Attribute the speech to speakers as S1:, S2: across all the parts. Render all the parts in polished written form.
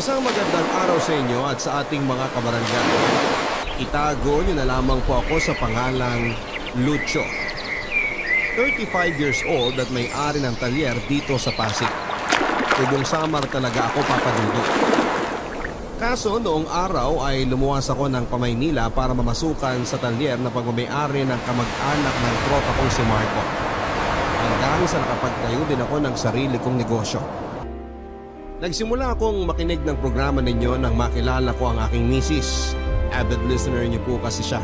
S1: Isang magandang araw sa inyo at sa ating mga kabarangay. Itago niyo na lamang po ako sa pangalang Lucio. 35 years old at may-ari ng talyer dito sa Pasig. Tubong Samar talaga ako, Papa Dudu. Kaso noong araw ay lumuwas ako ng Pamaynila para mamasukan sa talyer na pagmamay-ari ng kamag-anak ng tropa kong si Marco. Hanggang sa nakapagtayo din ako ng sarili kong negosyo. Nagsimula akong makinig ng programa ninyo nang makilala ko ang aking misis. Avid listener niyo po kasi siya.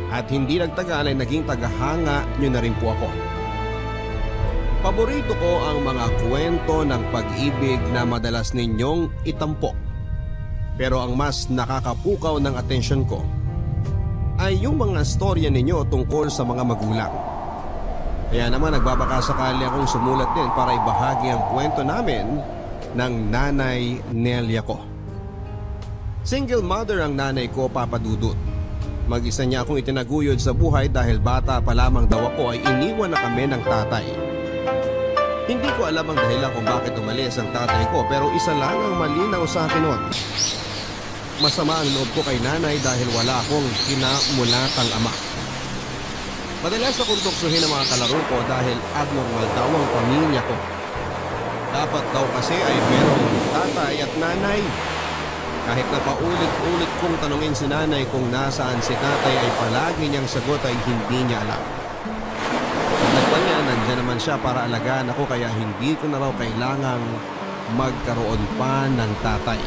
S1: At hindi nagtagal ay naging tagahanga niyo na rin po ako. Paborito ko ang mga kwento ng pag-ibig na madalas ninyong itampo. Pero ang mas nakakapukaw ng atensyon ko ay yung mga storya ninyo tungkol sa mga magulang. Kaya naman nagbabakasakali akong sumulat din para ibahagi ang kwento namin ng Nanay Nelia ko. Single mother ang nanay ko, Papa Dudut. Mag-isa niya akong itinaguyod sa buhay dahil bata pa lamang daw ako ay iniwan na kami ng tatay. Hindi ko alam ang dahilan kung bakit umalis ang tatay ko pero isa lang ang malinaw sa akin noon. Masama ang loob ko kay nanay dahil wala akong kinamulatang ama. Madalas akong tuksuhin ang mga kalaro ko dahil abnormal daw ang pamilya ko. Dapat daw kasi ay merong tatay at nanay. Kahit na paulit-ulit kong tanungin si nanay kung nasaan si tatay ay palagi niyang sagot ay hindi niya alam. Nagpan niya, nandiyan naman siya para alagaan ako kaya hindi ko na raw kailangang magkaroon pa ng tatay.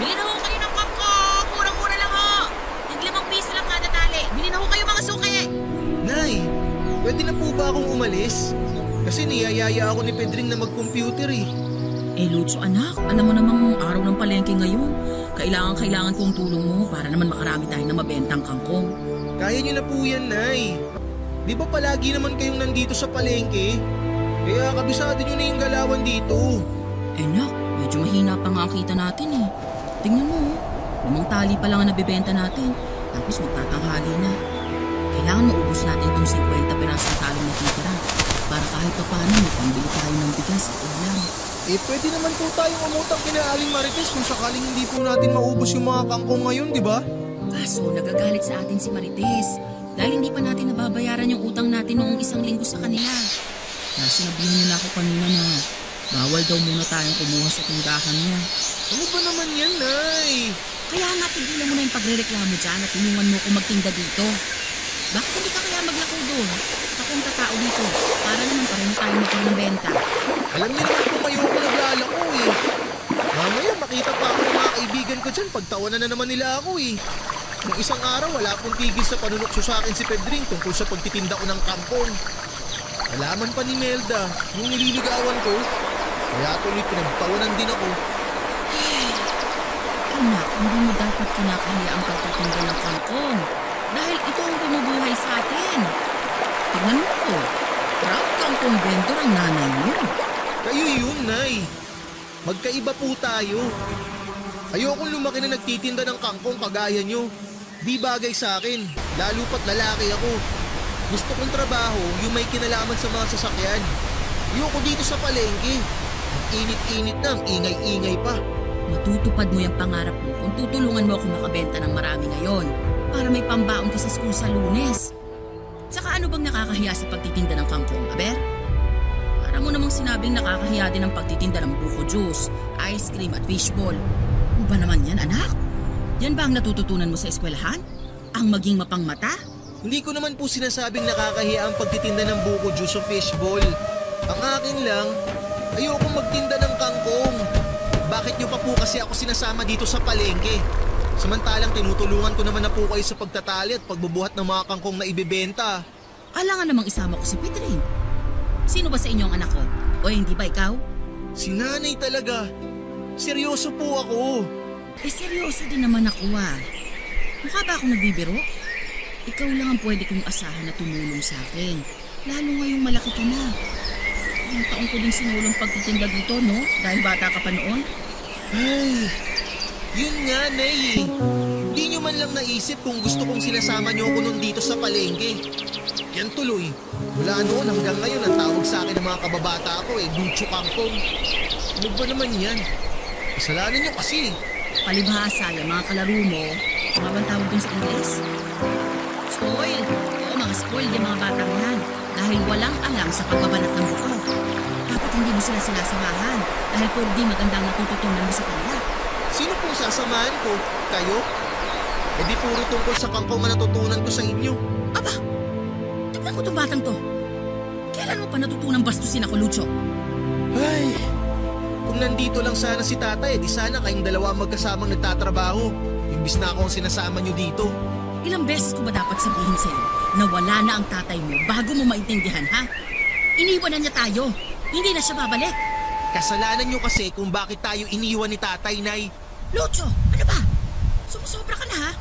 S2: Bili na ho kayo ng popcorn! Murang-mura lang ho! tig-5 piso lang kada tali. Bili na ho kayo mga suki!
S3: Nay, pwede na po ba akong umalis? Kasi niyayaya ako ni Pedring na mag-computer eh.
S2: Lucio anak, alam mo namang araw ng palengke ngayon. Kailangan kong tulong mo para naman makarami tayo na mabentang kangkong.
S3: Kaya niyo na po yan, Nay. Di ba palagi naman kayong nandito sa palengke? Kaya kabisado niyo na yung galawan dito.
S2: Nak, medyo mahina pa nga ang kita natin eh. Tingnan mo, 5 tali pa lang ang nabibenta natin. Tapos magtatanghali na. Kailangan maubos natin tong 50 pirasong talong natitira para kahit pa paano may pambili tayo ng bigas at ulam.
S3: Pwede naman po tayong umutang kina Aling Marites kung sakaling hindi po natin maubos yung mga kangkong ngayon, di ba?
S2: Kaso nagagalit sa atin si Marites dahil hindi pa natin nababayaran yung utang natin noong 1 linggo sa kanila. Sinabihan niya na ako kanina na bawal daw muna tayong kumuha sa tindahan niya.
S3: Ano ba naman yan, Nay?
S2: Kaya nga tigilan mo na yung pagre-reklamo dyan at tinungan mo kung magtinda dito. Bakit hindi ka kaya maglako doon? Akong tatao dito para naman pareho tayo magkaroon ng benta.
S3: Alam niyo naman kung ayoko naglalako eh. Mamaya makita pa ako ng mga kaibigan ko dyan, pagtawanan na naman nila ako eh. Nung isang araw wala akong tigil sa panunokso sa akin si Pedring tungkol sa pagtitinda ko ng kampong. Nalaman pa ni Melda nung nililigawan ko. Kaya tuloy pinagtawanan din ako.
S2: Anak, hindi mo dapat kinakahiya ang pagtitinda ng kangkong. Dahil ito ang bumubuhay sa atin. Tignan mo ko, proud kangkong vendor ang nanay mo.
S3: Kayo yun, Nay. Magkaiba po tayo. Ayokong lumaki na nagtitinda ng kangkong kagaya nyo. Di bagay sa akin, lalo pat lalaki ako. Gusto kong trabaho yung may kinalaman sa mga sasakyan. Ayoko dito sa palengke. Ang init-init na, ang ingay-ingay pa.
S2: Matutupad mo yung pangarap mo kung tutulungan mo ako makabenta ng marami ngayon para may pambaon ka sa school sa Lunes. Saka ano bang nakakahiya sa pagtitinda ng kangkong, Aber? Para mo namang sinabing nakakahiya din ang pagtitinda ng buko juice, ice cream at fishball. Ano ba naman yan, anak? Yan ba ang natututunan mo sa eskwelahan? Ang maging mapangmata?
S3: Hindi ko naman po sinasabing nakakahiya ang pagtitinda ng buko juice o fishball. Ang akin lang, ayokong magtinda ng kangkong. Bakit nyo pa po kasi ako sinasama dito sa palengke? Samantalang tinutulungan ko naman na po kayo sa pagtatali at pagbubuhat ng mga kangkong na ibebenta.
S2: Alangan namang isama ko si Petring. Sino ba sa inyo ang anak ko? O hindi ba ikaw?
S3: Si nanay talaga. Seryoso po ako.
S2: Seryoso din naman ako ah. Mukha ba akong nagbibiro? Ikaw lang ang pwede kong asahan na tumulong sa akin. Lalo ngayong malaki ka na. Ang taon ko din sinulong pagtitinda dito, no? Dahil bata ka pa noon.
S3: Ay, yun nga, Nay eh. Di nyo man lang naisip kung gusto kong sinasama nyo ako nun dito sa palengke. Yan tuloy. Mula noon hanggang ngayon ang tawag sa akin ng mga kababata ko Lucho Kangkong. Ano ba naman yan? Kasalanan nyo kasi.
S2: Palibhasa, yung mga kalaro mo, mga bang tawag dun sa English? Spoil. Oo, mga spoil yung mga batang yan. Dahil walang alam sa pagbabanat ng buto. Dapat hindi mo sila sinasamahan. Dahil puro di magandang natututunan mo sa kanila.
S3: Sino pong sasamahan ko? Kayo? E di puro tungkol sa kangkong ang natutunan ko sa inyo.
S2: Aba! Tignan ko itong batang to. Kailan mo pa natutunang bastusin ako, Lucho?
S3: Ay, kung nandito lang sana si tatay, di sana kayong dalawa magkasamang nagtatrabaho. Imbis na ako ang sinasama nyo dito.
S2: Ilang beses ko ba dapat sabihin sa'yo na wala na ang tatay mo bago mo maintindihan, ha? Iniwan na niya tayo. Hindi na siya babalik.
S3: Kasalanan nyo kasi kung bakit tayo iniwan ni tatay, Nay.
S2: Lucho, ano ba? Sumusobra ka na, ha?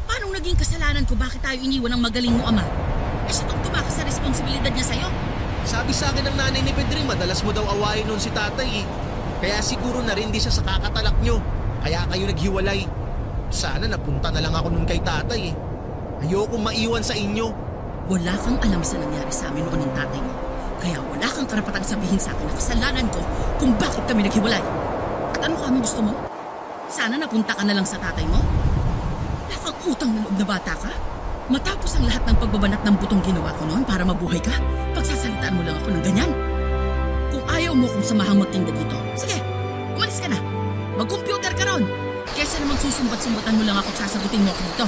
S2: Paano naging kasalanan ko bakit tayo iniwan ng magaling mo ama? Eh siya tong tumakas sa responsibilidad niya sa'yo.
S3: Sabi sa akin ng nanay ni Pedri, madalas mo daw awayin noon si tatay. Kaya siguro na rin di siya sa kakatalak nyo. Kaya kayo naghiwalay. Sana napunta na lang ako noon kay tatay. Ayokong maiwan sa inyo.
S2: Wala kang alam sa nangyari sa amin noon ng tatay mo. Kaya wala kang karapatang sabihin sa akin na kasalanan ko kung bakit kami naghiwalay. At ano kami gusto mo? Sana napunta ka na lang sa tatay mo? Wala kang utang na loob na bata ka? Matapos ang lahat ng pagbabanat ng butong ginawa ko noon para mabuhay ka, pagsasalitaan mo lang ako ng ganyan. Kung ayaw mo kung samahang magtinda dito, sige, umalis ka na. Mag-computer ka ron. Kesa naman susumbat-sumbatan mo lang ako at sasagutin mo ako dito.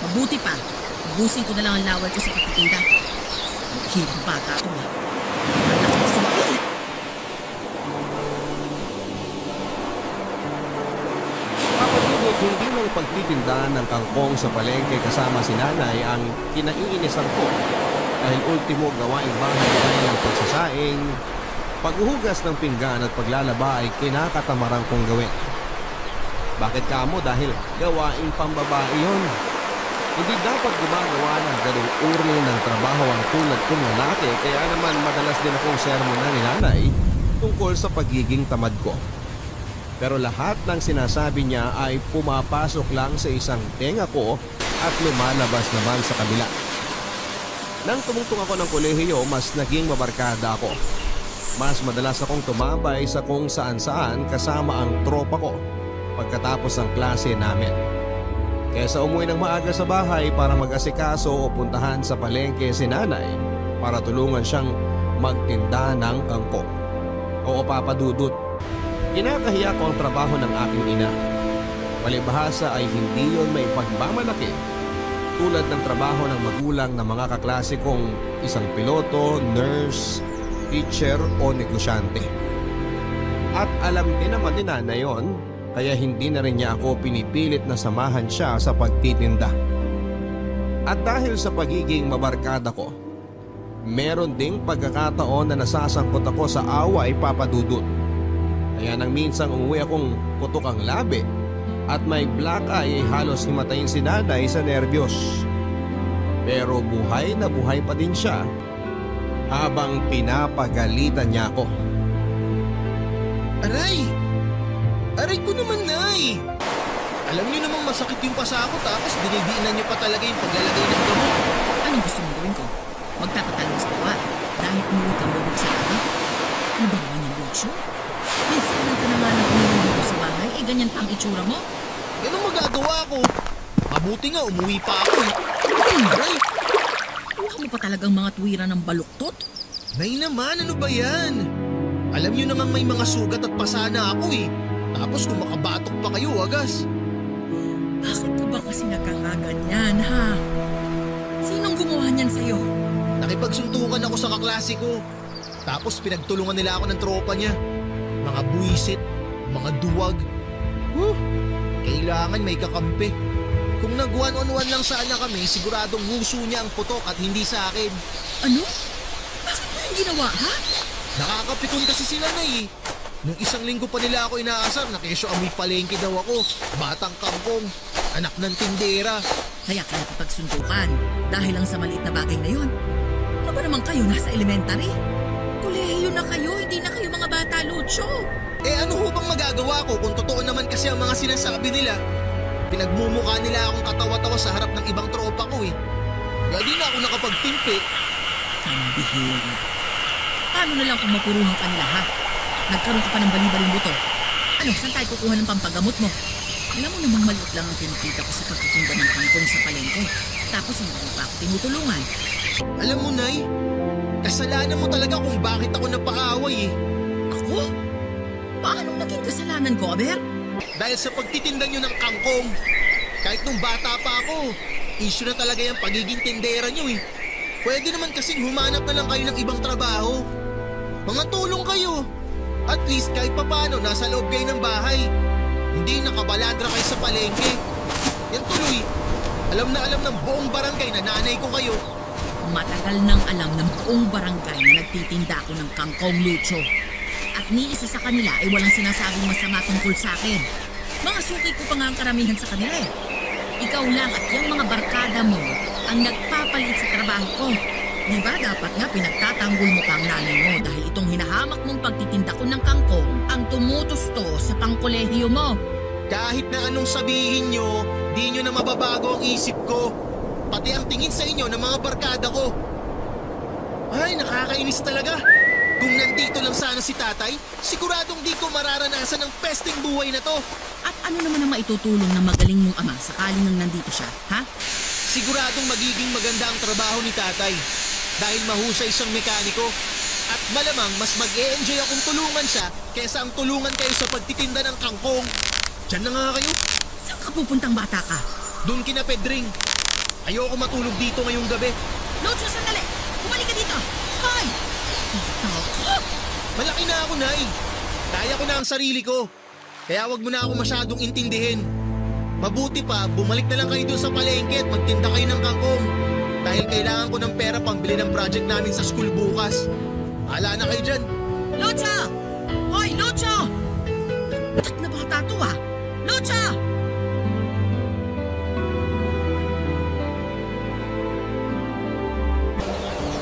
S2: Mabuti pa, ubusin ko na lang ang laway ko sa pagtitinda. Ang hirang bata ito eh. Malaki sa mga.
S1: Papadudot, hindi lang pagtitinda ng kangkong sa palengke kasama si nanay ang kinaiinisan ko. Dahil ultimo gawaing bahay ay ang pagsasaing, paghuhugas ng pinggan at paglalaba ay kinakatamaran kong gawin. Bakit kamo? Dahil gawaing pambabae yun. Hindi dapat gumagawa ng ganung uri ng trabaho ang tulad kong lalaki, kaya naman madalas din akong sermonan ni nanay tungkol sa pagiging tamad ko. Pero lahat ng sinasabi niya ay pumapasok lang sa isang tenga ko at lumalabas naman sa kabila. Nang tumungtong ako ng kolehiyo, mas naging mabarkada ako. Mas madalas akong tumambay sa kung saan-saan kasama ang tropa ko pagkatapos ng klase namin. Kaysa umuwi ng maaga sa bahay para mag-asikaso o puntahan sa palengke si nanay para tulungan siyang magtinda ng kangkong. Oo, papadudot. Kinakahiya ko ang trabaho ng aking ina. Palibhasa ay hindi yon may pagmamalaki tulad ng trabaho ng magulang ng mga kaklase kong isang piloto, nurse, teacher o negosyante. At alam din naman ni nanay yon, kaya hindi na rin niya ako pinipilit na samahan siya sa pagtitinda. At dahil sa pagiging mabarkada ko, meron ding pagkakataon na nasasangkot ako sa away, papadudot. Kaya nang minsang umuwi akong putok ang labi at may black eye, halos himatayin si nanay sa nerbiyos. Pero buhay na buhay pa din siya habang pinapagalitan niya ako.
S3: Aray! Aray ko naman, Nay! Alam niyo namang masakit yung pasa ko tapos dinidiinan niyo pa talaga yung paglalagay ng gamot.
S2: Anong gusto mong gawin ko? Magtatatalo sa tawa dahil umuwi kang lubog sa akin? Ano ba naman yung Lucho? Minsan ka na nga nang umuwi dito sa bahay, eh ganyan pa ang itsura mo?
S3: Anong magagawa ko? Mabuti nga, umuwi pa ako eh. Aray!
S2: Kuha mo pa talagang mga tuwira ng baluktot?
S3: Nay naman, ano ba yan? Alam niyo namang may mga sugat at pasa na ako eh. Tapos kung makabatok pa kayo, wagas.
S2: Bakit ka ba kasi nagkakaganyan, ha? Sinong gumawa niyan sa'yo?
S3: Nakipagsuntukan ako sa kaklase ko. Tapos pinagtulungan nila ako ng tropa niya. Mga buwisit, mga duwag. Kailangan may kakampi. Kung nag-one-on-one lang sana kami, siguradong nguso niya ang putok at hindi sa akin.
S2: Ano? Bakit mo yung ginawa, ha?
S3: Nakakapikon kasi sila na eh. Nung isang linggo pa nila ako inaasar na kesyo amoy palengke daw ako. Batang kangkong, anak ng tindera.
S2: Kaya ka nakipagsuntukan dahil lang sa maliit na bagay na yun. Ano ba naman kayo, nasa elementary? Kolehiyo na kayo, hindi na kayo mga bata, Lucho.
S3: Eh ano ho bang magagawa ko kung totoo naman kasi ang mga sinasabi nila? Pinagmumukha nila akong katawa-tawa sa harap ng ibang tropa ko eh. Kaya di na ako nakapagtimpik.
S2: Ang bihira. Paano na lang kung mapuruhan ka nila, ha? Nagkaroon ka pa ng bali-baling buto. Ano, saan tayo kukuha ng pampagamot mo? Alam mo namang maliit lang ang kinikita ko sa pagtitinda ng kangkong sa palengke. Tapos hindi mo pa ako tinutulungan.
S3: Alam mo, Nay, kasalanan mo talaga kung bakit ako napaaway eh.
S2: Ako? Paano naging kasalanan ko, Aber?
S3: Dahil sa pagtitinda nyo ng kangkong. Kahit nung bata pa ako, issue na talaga yung pagiging tindera nyo eh. Pwede naman kasing humanap na lang kayo ng ibang trabaho. Mga tulong kayo. At least kahit papano nasa loob kayo ng bahay. Hindi nakabalandra kayo sa palengke. Yan tuloy. Alam na alam ng buong barangay na nanay ko kayo.
S2: Matagal nang alam ng buong barangay na nagtitinda ako ng kangkong lucho. At ni isa sa kanila ay walang sinasabing masama tungkol sa akin. Mga suki ko pa nga ang karamihan sa kanila eh. Ikaw lang at yung mga barkada mo ang nagpapalit sa trabaho ko. Di ba dapat nga pinagtatanggol mo pa ang nanay mo dahil itong hinahamak mong pagtitinda ko ng kangkong ang tumutusto sa pangkolehiyo mo.
S3: Kahit na anong sabihin nyo, di nyo na mababago ang isip ko. Pati ang tingin sa inyo ng mga barkada ko. Ay, nakakainis talaga. Kung nandito lang sana si tatay, siguradong di ko mararanasan ang pesting buhay na to.
S2: At ano naman ang maitutulong ng magaling mong ama sakaling nang nandito siya, ha?
S3: Siguradong magiging maganda ang trabaho ni tatay dahil mahusay siyang mekaniko. At malamang mas mag-e-enjoy akong tulungan siya kesa ang tulungan kayo sa pagtitinda ng kangkong. Diyan na nga kayo.
S2: Saan ka pupuntang bata ka?
S3: Doon kina Pedring. Ayoko matulog dito ngayong gabi.
S2: Lucho, sandali! Bumalik ka dito! Hoy! Takot!
S3: Malaki na ako, Nay. Kaya ko na ang sarili ko. Kaya wag mo na ako masyadong intindihin. Mabuti pa, bumalik na lang kayo doon sa palengke at magtinda kayo ng kangkong. Dahil kailangan ko ng pera pambili ng project namin sa school bukas. Hala na kayo dyan.
S2: Lucho! Hoy, Lucho! Tak na bata to ah! Lucho!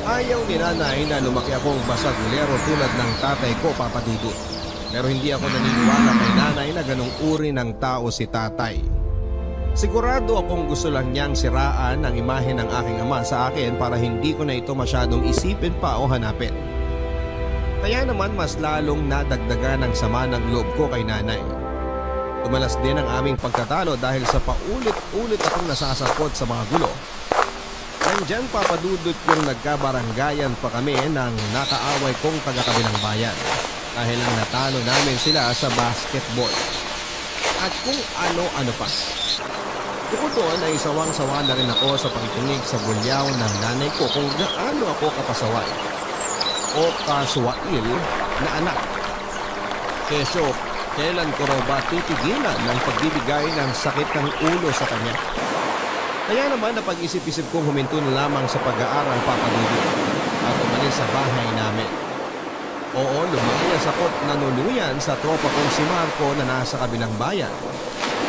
S1: Ayaw ni nanay na lumaki akong basagulero tulad ng tatay ko, Papa Dudut. Pero hindi ako naniniwala kay nanay na ganong uri ng tao si tatay. Sigurado akong gusto lang niyang siraan ang imahe ng aking ama sa akin para hindi ko na ito masyadong isipin pa o hanapin. Kaya naman mas lalong nadagdagan ang sama ng loob ko kay nanay. Tumalas din ang aming pagtatalo dahil sa paulit-ulit akong nasasakot sa mga gulo. Nandyan papadudot yung nagkabaranggayan pa kami ng nakaaway kong taga-kabilang bayan dahil ang natalo namin sila sa basketball. At kung ano-ano pa. Bukod doon ay sawang-sawa na rin ako sa pakikinig sa bulyaw ng nanay ko kung gaano ako kapasaway o kaswail na anak. Kesyo, kailan ko raw ba titigilan ng pagbibigay ng sakit ng ulo sa kanya? Kaya naman napag-isip-isip kong huminto na lamang sa pag-aaral papadudot at umalis sa bahay namin. Oo, lumayas ako't nanuluyan sa tropa kong si Marco na nasa kabilang bayan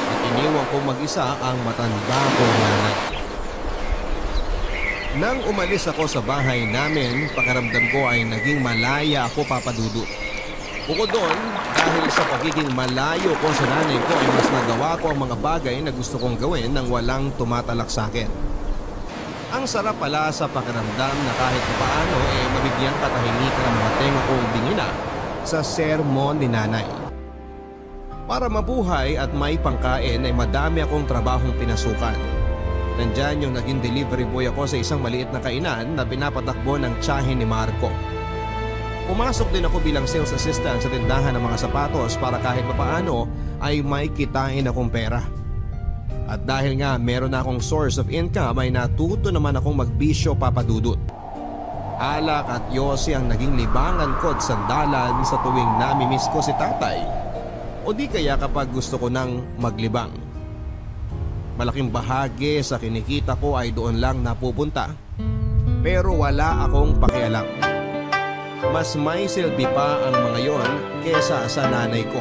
S1: at iniwan kong mag-isa ang matanda kong nanay. Nang umalis ako sa bahay namin, pakiramdam ko ay naging malaya ako papadudot. Bukod doon, dahil sa pagiging malayo ko sa nanay ko ay mas nagawa ko ang mga bagay na gusto kong gawin nang walang tumatalak sa akin. Ang sarap pala sa pakiramdam na kahit paano mabigyan katahimikan ang mga tenga kong dingina sa sermon ni nanay. Para mabuhay at may pangkain ay madami akong trabahong pinasukan. Nandyan yung naging delivery boy ako sa isang maliit na kainan na pinapatakbo ng tiyahin ni Marco. Pumasok din ako bilang sales assistant sa tindahan ng mga sapatos para kahit papaano ay may kitain akong pera. At dahil nga meron na akong source of income ay natuto naman akong magbisyo papadudot. Alak at yosi ang naging libangan ko at sandalan sa tuwing namimiss ko si tatay o di kaya kapag gusto ko nang maglibang. Malaking bahagi sa kinikita ko ay doon lang napupunta pero wala akong pakialam. Mas may silbi pa ang mga yon kesa sa nanay ko.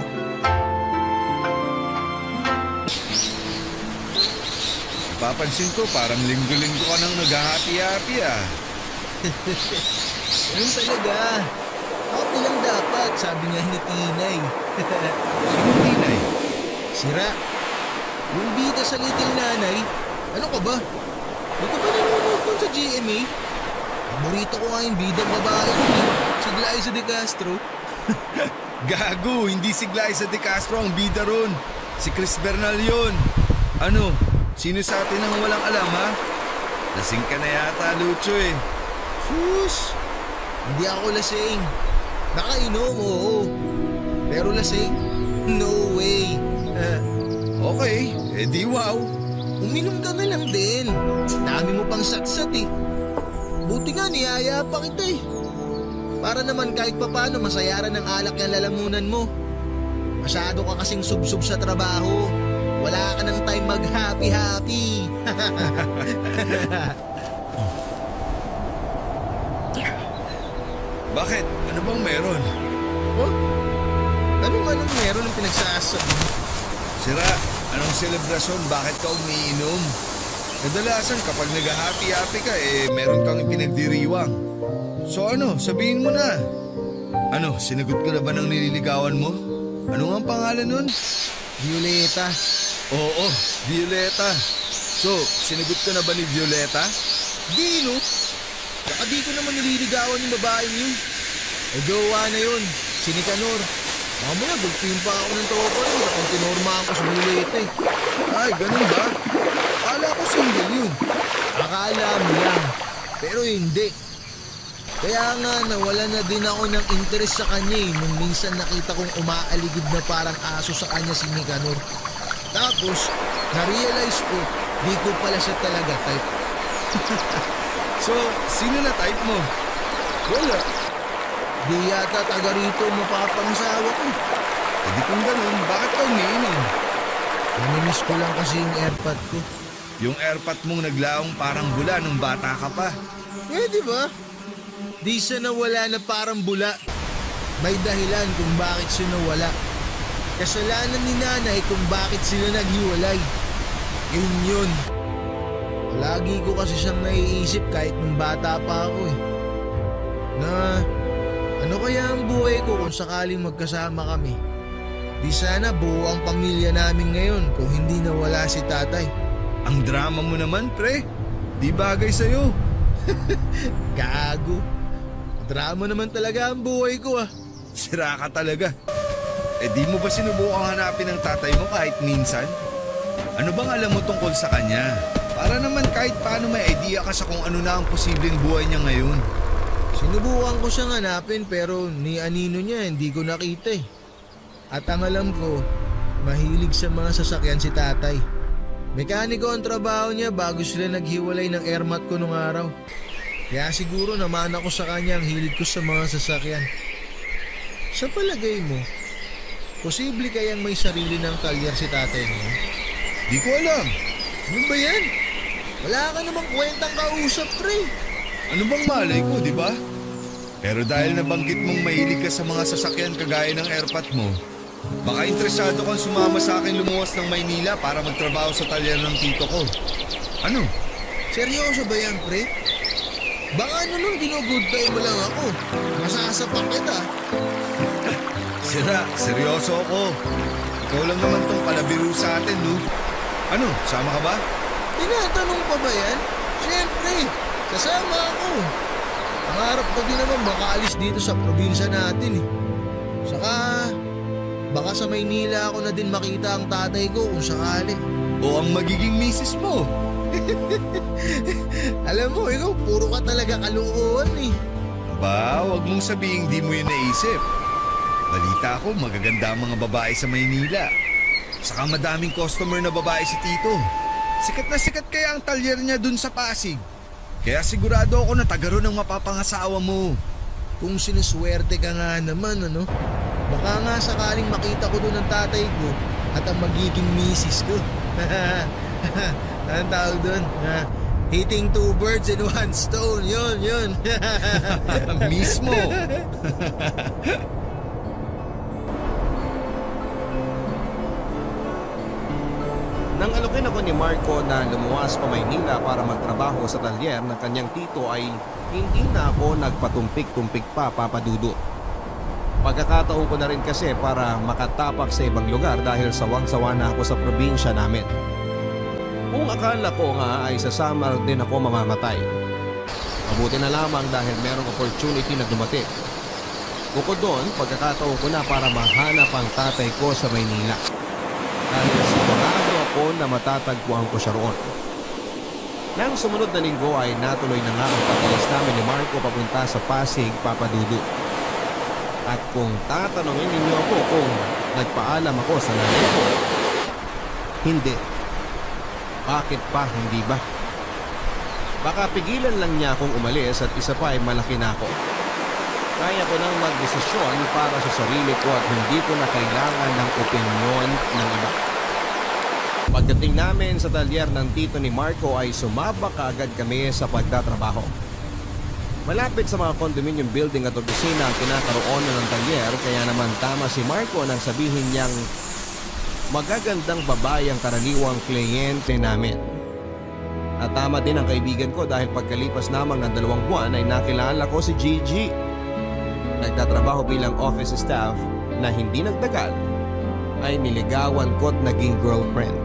S4: Papansin ko parang linggo-linggo ka nang naghahati-hati ah.
S3: Ganun talaga. Happy lang dapat, sabi nga ni Tinay.
S4: Sino tinay?
S3: Sira. Yung bida sa Little Nanay, ano ka ba? Hindi ka ba nanonood dun sa GMA. Paborito ko nga yung bidang babae ko eh. Si Glyza De Castro.
S4: Gago, hindi si Glyza De Castro ang bida ron. Si Chris Bernal yun. Ano, sino sa atin ang walang alam ha? Lasing ka na yata, Lucho eh.
S3: Sus! Hindi ako lasing. Nakainom, oo. Pero lasing? No way.
S4: Okay, edi wow.
S3: Uminom ka na lang din. Dami mo pang satsat eh. Buti nga niyaya pa kita eh. Para naman kahit papano masayaran ng alak yung lalamunan mo. Masyado ka kasing sub-sub sa trabaho. Wala ka ng time mag-happy-happy.
S4: Bakit? Ano bang meron?
S3: Oh? Anong meron ng pinagsasabi mo?
S4: Sira, anong selebrasyon? Bakit ka umiinom? Kadalasan kapag nag-happy-happy ka meron kang pinagdiriwang. So ano, sabihin mo na. Ano, sinagot ka na ba ng nililigawan mo? Ano nga ang pangalan nun?
S3: Violeta.
S4: Oo, Violeta. So, sinagot ka na ba ni Violeta?
S3: Di no? Saka di ko naman nililigawan yung babaeng yun. Jowa na yun, si Nicanor. Mamaya gulpin pa ako ng tropa yun kung tinormahan ko sa Violeta eh.
S4: Ay, ganun ba? Akala ko single yun.
S3: Akala mo lang, pero hindi. Kaya nga nawala na din ako ng interest sa kanya eh nung minsan nakita kong umaaligid na parang aso sa kanya si Nicanor. Tapos, na-realize ko, di ko pala siya talaga type.
S4: So, sino na type mo?
S3: Wala. Di yata taga rito mapapangasawa ko.
S4: E di kung ganun, bakit ka umiinom?
S3: Namimiss ko lang kasi yung airpod ko.
S4: Yung airpot mong naglaong parang bula nung bata ka pa.
S3: Di ba? Di siya nawala na parang bula. May dahilan kung bakit siya nawala. Kasalanan ni nanay kung bakit sila naghiwalay. Yun. Lagi ko kasi siyang naiisip kahit nung bata pa ako eh. Na ano kaya ang buhay ko kung sakaling magkasama kami? Di sana buo ang pamilya namin ngayon kung hindi nawala si tatay.
S4: Ang drama mo naman, pre. Di bagay sa'yo.
S3: Gago. Drama naman talaga ang buhay ko ah.
S4: Sira ka talaga. Eh di mo ba sinubukang hanapin ang tatay mo kahit minsan? Ano bang alam mo tungkol sa kanya? Para naman kahit paano may idea ka sa kung ano na ang posibleng buhay niya ngayon.
S3: Sinubukan ko siyang hanapin pero ni anino niya hindi ko nakita eh. At ang alam ko, mahilig sa mga sasakyan si tatay. Mekaniko ang trabaho niya bago sila naghiwalay ng airmat ko nung araw. Kaya siguro naman ako sa kanya ang hilig ko sa mga sasakyan. Sa palagay mo, posible kayang may sarili ng talyer si tatay niya?
S4: Di ko alam.
S3: Ano ba yan? Wala ka namang kwentang kausap, pre.
S4: Ano bang malay ko, di ba? Pero dahil nabanggit mong mahilig ka sa mga sasakyan kagaya ng airpot mo, baka interesado kang sumama sa akin lumuwas ng Maynila para magtrabaho sa talyer ng tito ko. Ano?
S3: Seryoso ba yan, pre? Baka ano nung ginugood time mo lang ako. Masasapak kita.
S4: Sira, seryoso ako. Ikaw lang naman tong palabiro sa atin, no? Ano, sama ka ba?
S3: Tinatanong pa ba yan? Siyempre, kasama ako. Pangarap ko din naman makaalis dito sa probinsya natin eh. Saka, baka sa Maynila ako na din makita ang tatay ko kung sakali.
S4: O ang magiging misis mo?
S3: Alam mo, ikaw puro ka talaga kalukuhan eh.
S4: Ba, wag mong sabihin di mo yun naisip. Balita ko, magaganda ang mga babae sa Maynila. Saka madaming customer na babae si Tito. Sikat na sikat kaya ang talyer niya dun sa Pasig. Kaya sigurado ako na taga ron ang mapapangasawa mo.
S3: Kung sinuswerte ka nga naman, ano? Baka nga sakaling makita ko doon ang tatay ko at ang magiging misis ko. Anong tawag doon? Hitting two birds in one stone. Yun.
S4: Mismo.
S1: Nang alokin ako ni Marco na lumuwas pa Maynila para magtrabaho sa talyer ng kanyang tito ay hindi na ako nagpatumpik-tumpik pa, Papa Dudut. Pagkakataon ko na rin kasi para makatapak sa ibang lugar dahil sawang-sawa na ako sa probinsya namin. Kung Ang akala ko nga ay sa summer din ako mamamatay. Mabuti na lamang dahil merong opportunity na dumating. Bukod doon, pagkakataon ko na para mahanap ang tatay ko sa Maynila. Dahil sigurado ako na matatagpuan ko siya roon. Nang sumunod na linggo ay natuloy na nga ang pag-alis namin ni Marco papunta sa Pasig, Papadudu. At kung tatanungin ninyo ako kung nagpaalam ako sa nanay ko, hindi. Bakit pa hindi ba? Baka pigilan lang niya akong umalis at isa pa ay malaki na ako. Kaya ko nang magdesisyon para sa sarili ko at hindi ko na kailangan ng opinyon ng iba. Pagdating namin sa talyer ng tito ni Marco ay sumabak kaagad kami sa pagtatrabaho. Malapit sa mga condominium building at opisina ang kinakaroon ng talyer, kaya naman tama si Marco nang sabihin niyang magagandang babae ang karaniwang kliyente namin. At tama din ang kaibigan ko dahil pagkalipas namang ng 2 buwan ay nakilala ko si Gigi. Nagtatrabaho bilang office staff na hindi nagtagal ay niligawan ko't naging girlfriend.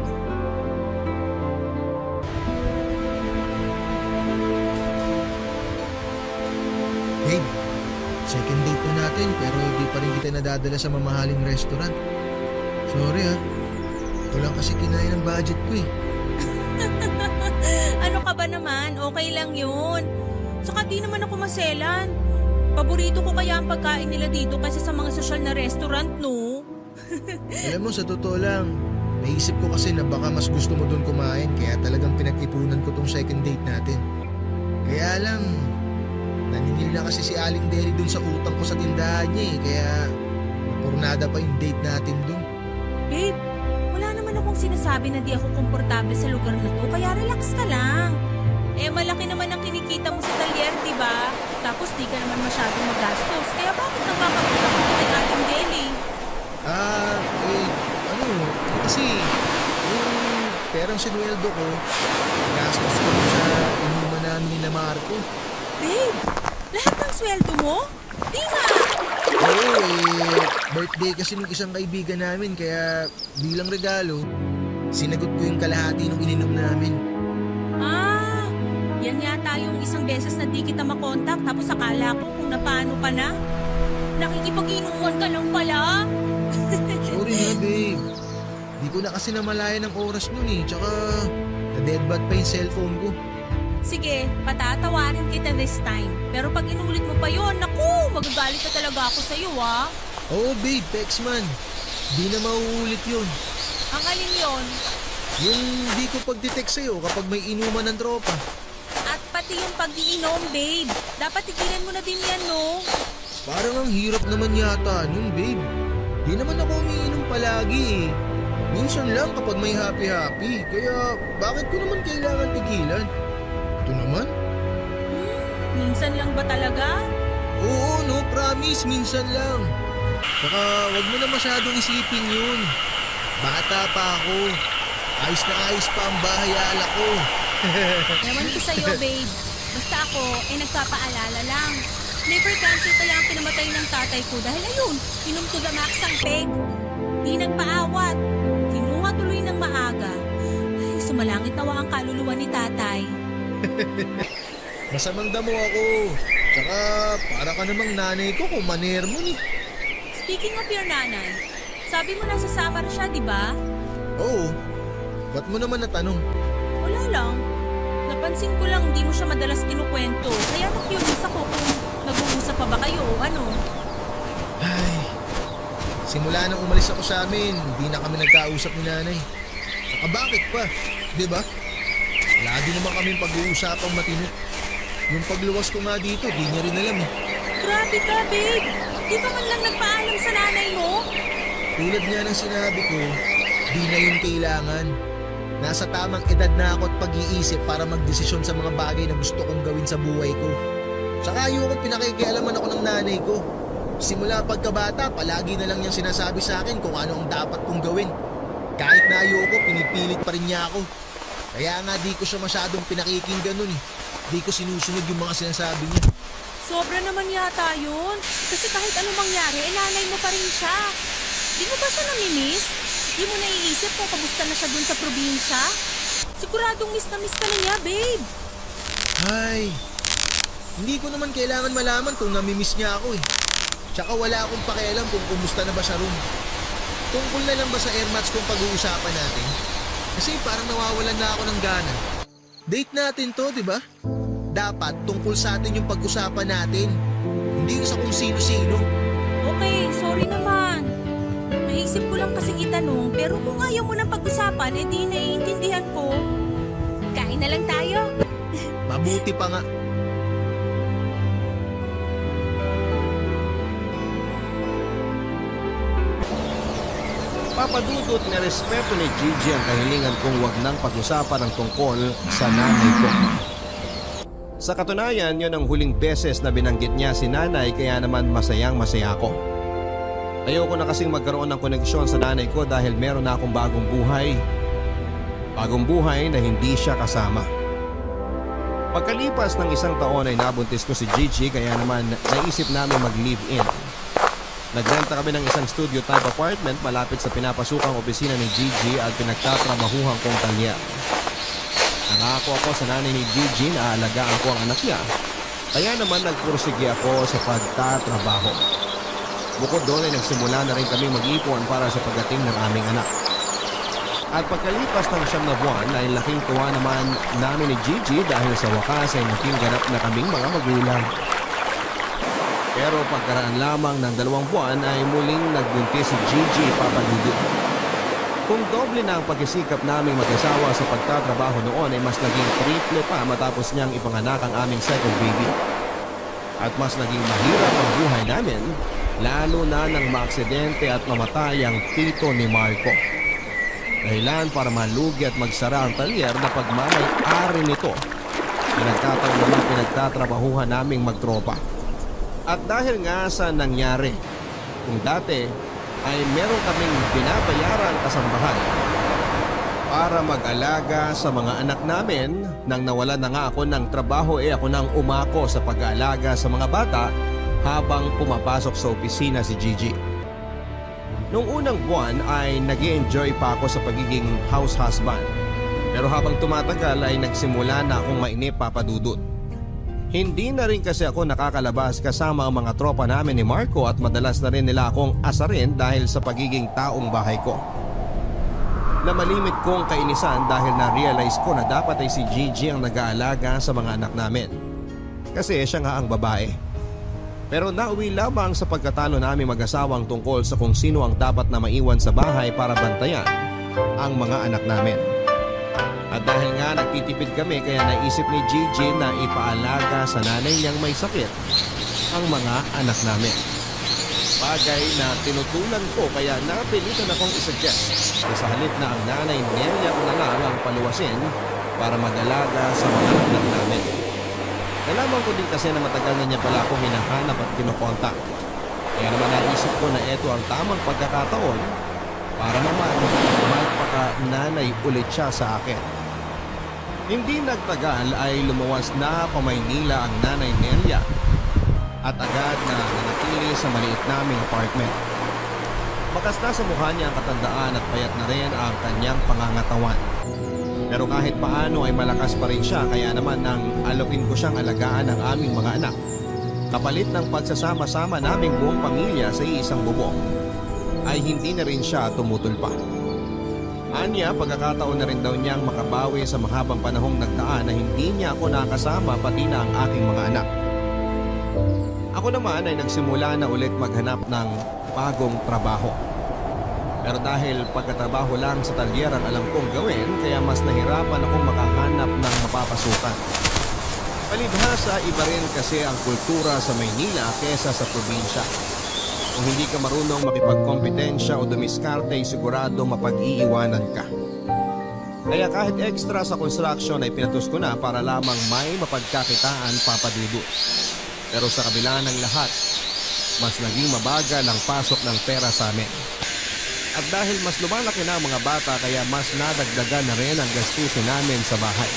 S3: Babe, second date na natin pero di pa rin kita nadadala sa mamahaling restaurant. Sorry ha. Ito lang kasi kinaya ng budget ko eh.
S5: Ano ka ba naman? Okay lang yun. Saka di naman ako maselan. Paborito ko kaya ang pagkain nila dito kaysa sa mga sosyal na restaurant, no?
S3: Alam mo, sa totoo lang, naisip ko kasi na baka mas gusto mo doon kumain kaya talagang pinag-ipunan ko tong second date natin. Kaya lang, naninil na kasi si Aling Derry doon sa utang ko sa tindahan niya eh, kaya napurnada pa yung date natin doon.
S5: Babe, wala naman akong sinasabi na di ako komportable sa lugar na to, kaya relax ka lang. Eh, malaki naman ang kinikita mo sa talyer, di ba? Tapos di ka naman masyadong magastos, kaya bakit nagpapapunta ka kay Aling Derry?
S3: Kasi yung perang sinweldo ko, gastos ko sa inuman namin nila Marco.
S5: Babe, lahat ng sweldo mo? Di nga!
S3: Oo birthday kasi nung isang kaibigan namin kaya bilang regalo, sinagot ko yung kalahati nung ininom namin.
S5: Ah, yan yata yung isang beses na di kita makontak tapos akala ko kung napaano ka na. Nakikipag-inuman ka lang pala.
S3: Sorry na babe, di ko na kasi namalayan ng oras nun eh, tsaka na-deadbat pa yung cellphone ko.
S5: Sige, patatawarin kita this time. Pero pag inulit mo pa yon, naku, magagalit ka talaga ako sa'yo ah.
S3: Oo babe, text man, di na mauulit yun.
S5: Ang alin yon?
S3: Yung di ko pagdetect sa'yo kapag may inuman ng tropa.
S5: At pati yung pag-iinom, babe. Dapat tigilan mo na din yan, no?
S3: Parang ang hirap naman yata nun, babe. Di naman ako umiinom palagi eh. Minsan lang kapag may happy-happy. Kaya bakit ko naman kailangan tigilan? Ito naman?
S5: Minsan lang ba talaga?
S3: Oo, no, promise, minsan lang. Saka wag mo na masyadong isipin yun. Bata pa ako. Ayos na ayos pa ang bahay alak ko.
S5: Ewan ko sa'yo, babe. Basta ako, nagpapaalala lang. Liver cancer kaya ang pinamatay ng tatay ko dahil ayun, inom to the max ang peg. Di nagpaawat. Kinuha tuloy ng maaga. Ay, sumalangit nawa ang kaluluwa ni tatay.
S3: Masamang damo ako. Tsaka para ka namang nanay ko kung maner mo ni.
S5: Speaking of your nanay, sabi mo nasa Samar siya, di ba?
S3: Oo. Ba't mo naman natanong?
S5: Wala lang. Napansin ko lang di mo siya madalas kinukwento. Kaya na-curious ako kung nag-uusap pa ba kayo o ano.
S3: Ay, simula nang umalis ako sa amin, di na kami nagkausap ni nanay. Saka bakit pa? Di ba? Lagi naman kaming pag-uusapang matino. Yung pagluwas ko nga dito, di niya rin alam eh.
S5: Grabe ka, babe. Di ka man lang nagpaalam sa nanay mo?
S3: Tulad nga ng sinabi ko, di na yun kailangan. Nasa tamang edad na ako at pag-iisip para magdesisyon sa mga bagay na gusto kong gawin sa buhay ko. Saka ayokong pinakikialaman ako ng nanay ko. Simula pagkabata, palagi na lang niyang sinasabi sa akin kung ano ang dapat kong gawin. Kahit na ayoko, pinipilit pa rin niya ako. Kaya nga di ko siya masyadong pinakikinggan nun eh. Di ko sinusunod yung mga sinasabi niya.
S5: Sobra naman yata yun. Kasi kahit anong mangyari, nanay mo pa rin siya. Di mo ba siya namimiss? Di mo naiisip kung kamusta na siya dun sa probinsya? Siguradong miss na miss ka na niya, babe.
S3: Ay, hindi ko naman kailangan malaman kung namimiss niya ako eh. Tsaka wala akong pakialam kung kumusta na ba siya roon. Tungkol na lang ba sa air match kung pag-uusapan natin? Kasi parang nawawalan na ako ng gana. Date natin to, di ba? Dapat tungkol sa atin yung pag-usapan natin. Hindi yung sa kung sino-sino.
S5: Okay, sorry naman. Naisip ko lang kasing itanong, pero kung ayaw mo ng pag-usapan, edi naiintindihan ko. Kain na lang tayo.
S3: Mabuti pa nga.
S1: Papadudot na respeto ni Gigi ang kahilingan kong wag nang pag-usapan ang tungkol sa nanay ko. Sa katunayan, yon ang huling beses na binanggit niya si nanay kaya naman masayang masaya ako. Ayoko na kasing magkaroon ng koneksyon sa nanay ko dahil meron na akong bagong buhay. Bagong buhay na hindi siya kasama. Pagkalipas ng 1 taon ay nabuntis ko si Gigi kaya naman naisip namin mag-live-in. Nagrenta kami ng isang studio type apartment malapit sa pinapasukang opisina ni Gigi at pinagtatrabahuhan kong talyer. Nangako ako sa nanay ni Gigi na aalagaan ko ang anak niya. Kaya naman nagpursige ako sa pagtatrabaho. Bukod doon ay nagsimula na rin kami mag-ipon para sa pagdating ng aming anak. At pagkalipas ng 9 na buwan ay laking tuwa naman namin ni Gigi dahil sa wakas ay naging ganap na kaming mga magulang. Pero pagkaraan lamang ng 2 buwan ay muling nagbuntis si Gigi papadudot. Kung doble na ang pagsisikap naming mag-asawa sa pagtatrabaho noon ay mas naging triple pa matapos niyang ipanganak ang aming second baby. At mas naging mahirap ang buhay namin lalo na nang maaksidente at mamatay ang tito ni Marco. Dahilan para malugi at magsara ang talyer na pagmamay-ari nito. Pinagkataon naman pinagtatrabahuhan naming magtropa. At dahil nga sa nangyari, kung dati ay meron kaming binabayarang kasambahan para mag-alaga sa mga anak namin, nang nawala na nga ako ng trabaho ako nang umako sa pag-aalaga sa mga bata habang pumapasok sa opisina si Gigi. Noong unang buwan ay nag-enjoy pa ako sa pagiging house husband. Pero habang tumatagal ay nagsimula na akong mainip papadudot. Hindi na rin kasi ako nakakalabas kasama ang mga tropa namin ni Marco at madalas na rin nila akong asarin dahil sa pagiging taong bahay ko. Namalimit kong kainisan dahil na-realize ko na dapat ay si Gigi ang nag-aalaga sa mga anak namin. Kasi siya nga ang babae. Pero nauwi lamang sa pagkatalo namin mag-asawang tungkol sa kung sino ang dapat na maiwan sa bahay para bantayan ang mga anak namin. At dahil nga nagtitipid kami kaya naisip ni Gigi na ipaalaga sa nanay niyang may sakit ang mga anak namin. Bagay na tinutulan ko kaya napilitan akong isuggest na sa halip na ang nanay Nelia ko na lang ang paluwasin para mag-alaga sa mga anak namin. Nalaman ko din kasi na matagal na niya pala akong hinahanap at kinokontak. Kaya naman naisip ko na ito ang tamang pagkakataon para naman magpaka-nanay ulit siya sa akin. Hindi nagtagal ay lumuwas na pa Maynila ang nanay Nelia at agad na nanatili sa maliit naming apartment. Bakas na sa mukha niya ang katandaan at payat na rin ang kanyang pangangatawan. Pero kahit paano ay malakas pa rin siya kaya naman nang alokin ko siyang alagaan ng aming mga anak. Kapalit ng pagsasama-sama naming buong pamilya sa iisang bubong ay hindi na rin siya tumutol pa. Anya, pagkakataon na rin daw niyang makabawi sa mahabang panahong nagdaan na hindi niya ako nakasama pati na ang aking mga anak. Ako naman ay nagsimula na ulit maghanap ng bagong trabaho. Pero dahil pagkatrabaho lang sa talyer ang alam kong gawin, kaya mas nahirapan akong makahanap ng mapapasukan. Palibhasa, iba rin kasi ang kultura sa Maynila kesa sa probinsya. Kung hindi ka marunong makipagkompetensya o dumiskarte, sigurado mapag-iiwanan ka. Kaya kahit extra sa construction ay pinatus ko na para lamang may mapagkakitaan papadudot. Pero sa kabila ng lahat, mas naging mabagal ang pasok ng pera sa amin. At dahil mas lumalaki na ang mga bata kaya mas nadagdagan na rin ang gastusin namin sa bahay.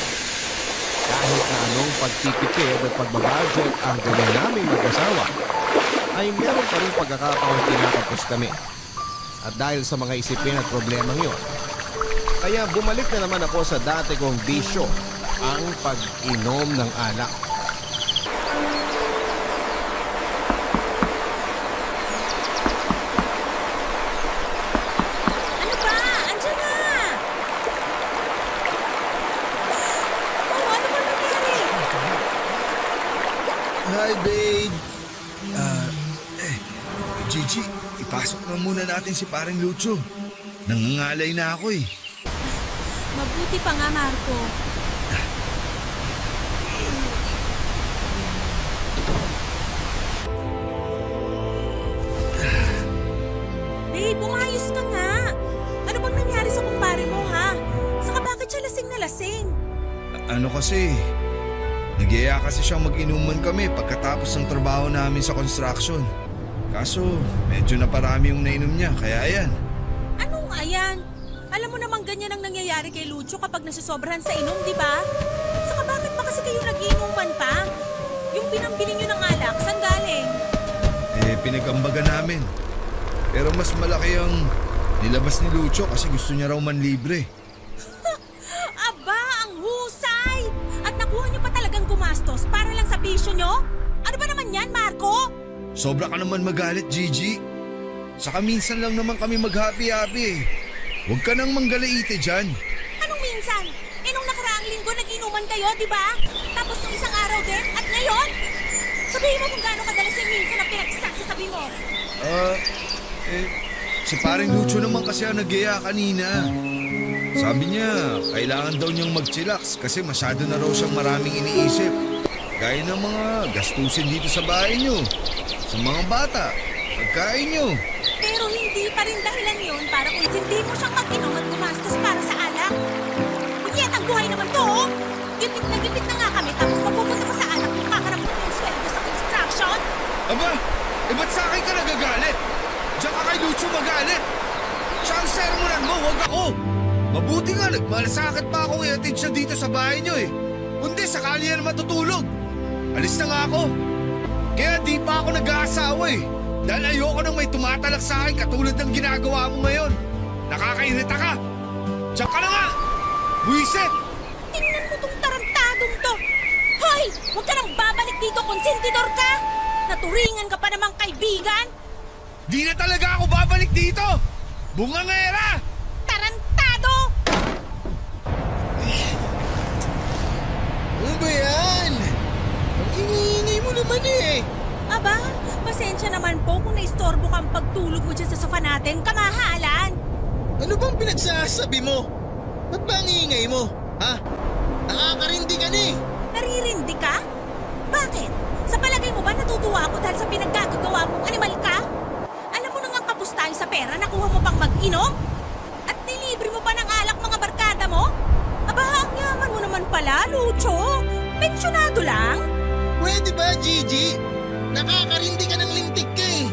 S1: Kahit na anong pagtitipid at pagbabudget ang gawin namin mag-asawa, ay meron pa rin pagkakataon tinatapos kami. At dahil sa mga isipin at problemang yon, Kaya bumalik na naman ako sa dati kong bisyo, ang pag-inom ng alak.
S5: Ano ba? Andiyan na! Oh, ano ba nangyari?
S3: Hi, babe.
S4: Gigi, ipasok na muna natin si paring Lucho. Nangangalay na ako eh.
S5: Mabuti pa nga, Marco. Babe, umayos ka nga. Ano bang nangyari sa kumpare mo, ha? Saka bakit siya lasing na lasing?
S4: Ano kasi, nagyaya kasi siyang mag-inuman kami pagkatapos ng trabaho namin sa construction. Kaso, medyo naparami yung nainom niya, kaya ayan.
S5: Anong ayan? Alam mo namang ganyan ang nangyayari kay Lucho kapag nasusobrahan sa inom, di ba? Saka bakit pa kasi kayo nag-inuman pa? Yung pinambili nyo ng alak, saan galing?
S4: Pinag-ambaga namin. Pero mas malaki ang nilabas ni Lucho kasi gusto niya raw manlibre.
S5: Aba, ang husay! At nakuha nyo pa talagang gumastos para lang sa bisyo nyo? Ano ba naman yan, Marco?
S4: Sobra ka naman magalit, Gigi. Saka minsan lang naman kami mag-happy-happy eh. Huwag ka nang manggalaite dyan.
S5: Anong minsan? Eh nung nakaraang linggo nag-inuman kayo, di ba? Tapos nung isang araw din, at ngayon? Sabihin mo kung gaano kadalas yung minsan ang pinagsasabi mo.
S4: Si paring Lucho naman kasi ang nagyaya kanina. Sabi niya, kailangan daw niyang mag-chillax kasi masyado na raw siyang maraming iniisip. Gaya ng mga gastusin dito sa bahay niyo, sa mga bata, pagkain niyo.
S5: Pero hindi pa rin dahilan yun para kung hindi mo siyang mag-inom at gumastos para sa alak. Kunyet, ang buhay naman to, oh! Gipit na nga kami tapos mapupunta pa sa alak yung kakarap mo yung sweldo sa construction.
S4: Aba, ba't sa akin ka nagagalit? Diyan ka kay Lucho magalit. Siya ang sermonan mo, wag ako. Mabuti nga, nagmalasakit pa akong iatid siya dito sa bahay niyo eh. Kundi sakali yan matutulog. Alis na nga ako. Kaya di pa ako nag-aasawa eh. Dahil ayoko nang may tumatalak sa akin katulad ng ginagawa mo ngayon. Nakakairita ka. Diyan ka na nga. Buisit!
S5: Tingnan mo tong tarantadong to. Hoy! Huwag ka nang babalik dito, konsentidor ka! Naturingan ka pa namang kaibigan!
S4: Di na talaga ako babalik dito! Bungangera!
S5: Tarantado!
S3: Ano ba yan? Ang ingay mo naman eh.
S5: Aba, pasensya naman po kung naistorbo kang pagtulog mo dyan sa sofa natin, kamahalan!
S3: Ano bang pinagsasabi mo? Ba't ba ang ingay mo? Ha? Nakakarindi ka ni.
S5: Naririndi ka? Bakit? Sa palagay mo ba natutuwa ako dahil sa pinaggagawa mong animal ka? Alam mo na nga kapos tayo sa pera, nakuha mo pang mag-inom? At nilibre mo pa ng alak mga barkada mo? Aba, ang yaman mo naman pala, Lucho. Pensyonado lang?
S3: Pwede ba, Gigi? Nakakarindi ka ng lintik ka eh.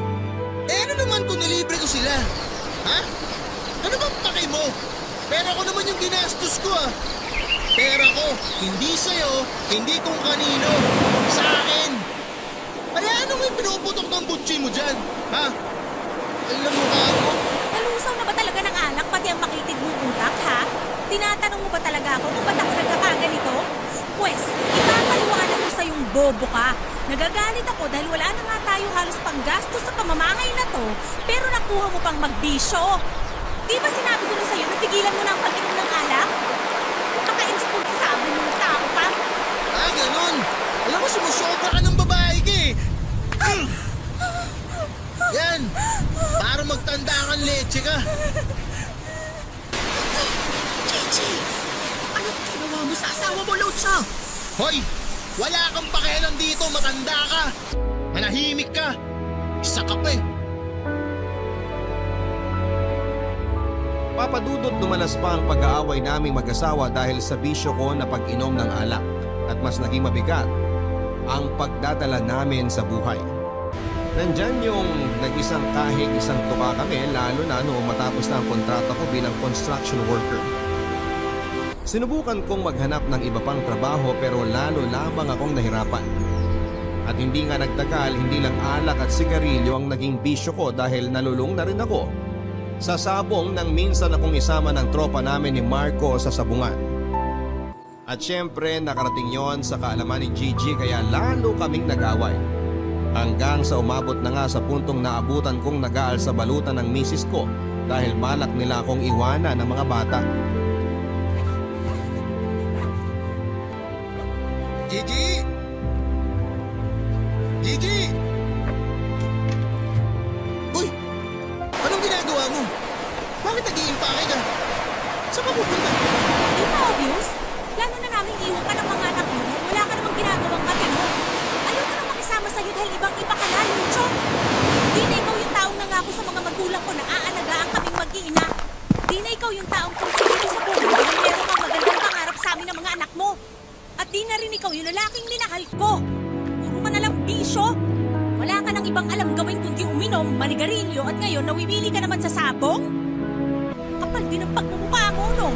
S3: Eh ano naman kung nilibre ko sila? Ha? Ano bang pake mo? Pera ko naman yung ginastos ko ah. Pera ko, hindi sa'yo, hindi kung kanino. Sa akin. Kaya anong may pinuputok ng butsi mo dyan? Ha? Alam mo ka ako?
S5: Nalusaw na ba talaga ng alak pati ang makitid mong utak, ha? Tinatanong mo ba talaga ako kung ba't ako nagkakaganito? Pwes, ipapaliwanag ko sa yung bobo ka. Nagagalit ako dahil wala na nga tayo halos panggastos sa pamamahay na to, pero nakuha mo pang magbisyo. Di ba sinabi ko na sa'yo na tigilan mo na ang pag-inom ng alak? Napaka-irresponsible mong tao ka.
S3: Ah, ganun. Alam mo, sumusobra ka ng babae ka eh. Yan. Para magtanda kang leche ka.
S2: Gigi! Anong ginawa mo sa asawa mo, Lucho?
S3: Hoy! Wala kang pakialam dito, matanda ka. Manahimik ka. Isa ka pa eh.
S1: Papadudot dumalas pa ang pag-aaway naming mag-asawa dahil sa bisyo ko na pag-inom ng alak at mas naging mabigat ang pagdadala namin sa buhay. Nandyan yung nag-isang kahig, isang tuka kami lalo na noong matapos na ang kontrata ko bilang construction worker. Sinubukan kong maghanap ng iba pang trabaho pero lalo lamang akong nahirapan. At hindi nga nagtagal, hindi lang alak at sigarilyo ang naging bisyo ko dahil nalulung na rin ako Sa sabong nang minsan akong isama ng tropa namin ni Marco sa sabungan. At syempre nakarating yon sa kaalaman ni Gigi kaya lalo kaming nag-away. Hanggang sa umabot na nga sa puntong naabutan kong nag-aal sa balutan ng misis ko dahil balak nila akong iwanan ng mga bata.
S3: Gigi! Gigi! Uy! Anong ginagawa mo? Bakit nag-iimpake ka? Saan ka pupunta?
S5: Di ba obvious? Plano na namin iwan ka ng mga anak mo dahil wala ka namang ginagawang matino. Ayaw ko nang makisama sa'yo dahil ibang-iba ka na, Lucho. Di na ikaw yung taong nangako sa mga magulang ko na aalagaan kaming mag-iina. Di na ikaw yung taong pursuito sa buhay dahil meron kang magandang pangarap sa amin ng mga anak mo. At di na rin ikaw yung lalaking minahal ko. Puro ka nalang bisyo. Wala ka nang ibang alam gawin kundi uminom, manigarilyo at ngayon nawibili ka naman sa sabong? Kapal din ang pagmumukha mo, no?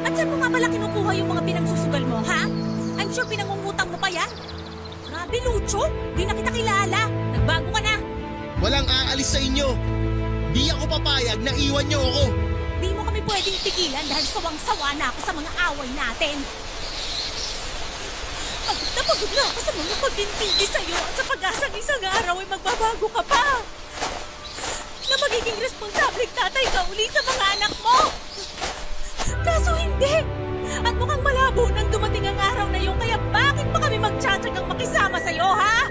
S5: At saan mo nga pala kinukuha yung mga pinangsusugal mo, ha? I'm sure pinangungutang mo pa yan. Grabe, Lucho. Di na kita kilala. Nagbago ka na.
S3: Walang aalis sa inyo. Di ako papayag na iwan niyo ako.
S5: Di mo kami pwedeng pigilan dahil sawang-sawa na ako sa mga away natin. Pagod na ako sa mga pagtintindi sa'yo at sa pag-asang isang araw ay magbabago ka pa. Na magiging responsableng tatay ka uli sa mga anak mo. Kaso hindi. At mukhang malabo nang dumating ang araw na yun kaya bakit pa kami magtsatsagang makisama sa'yo, ha?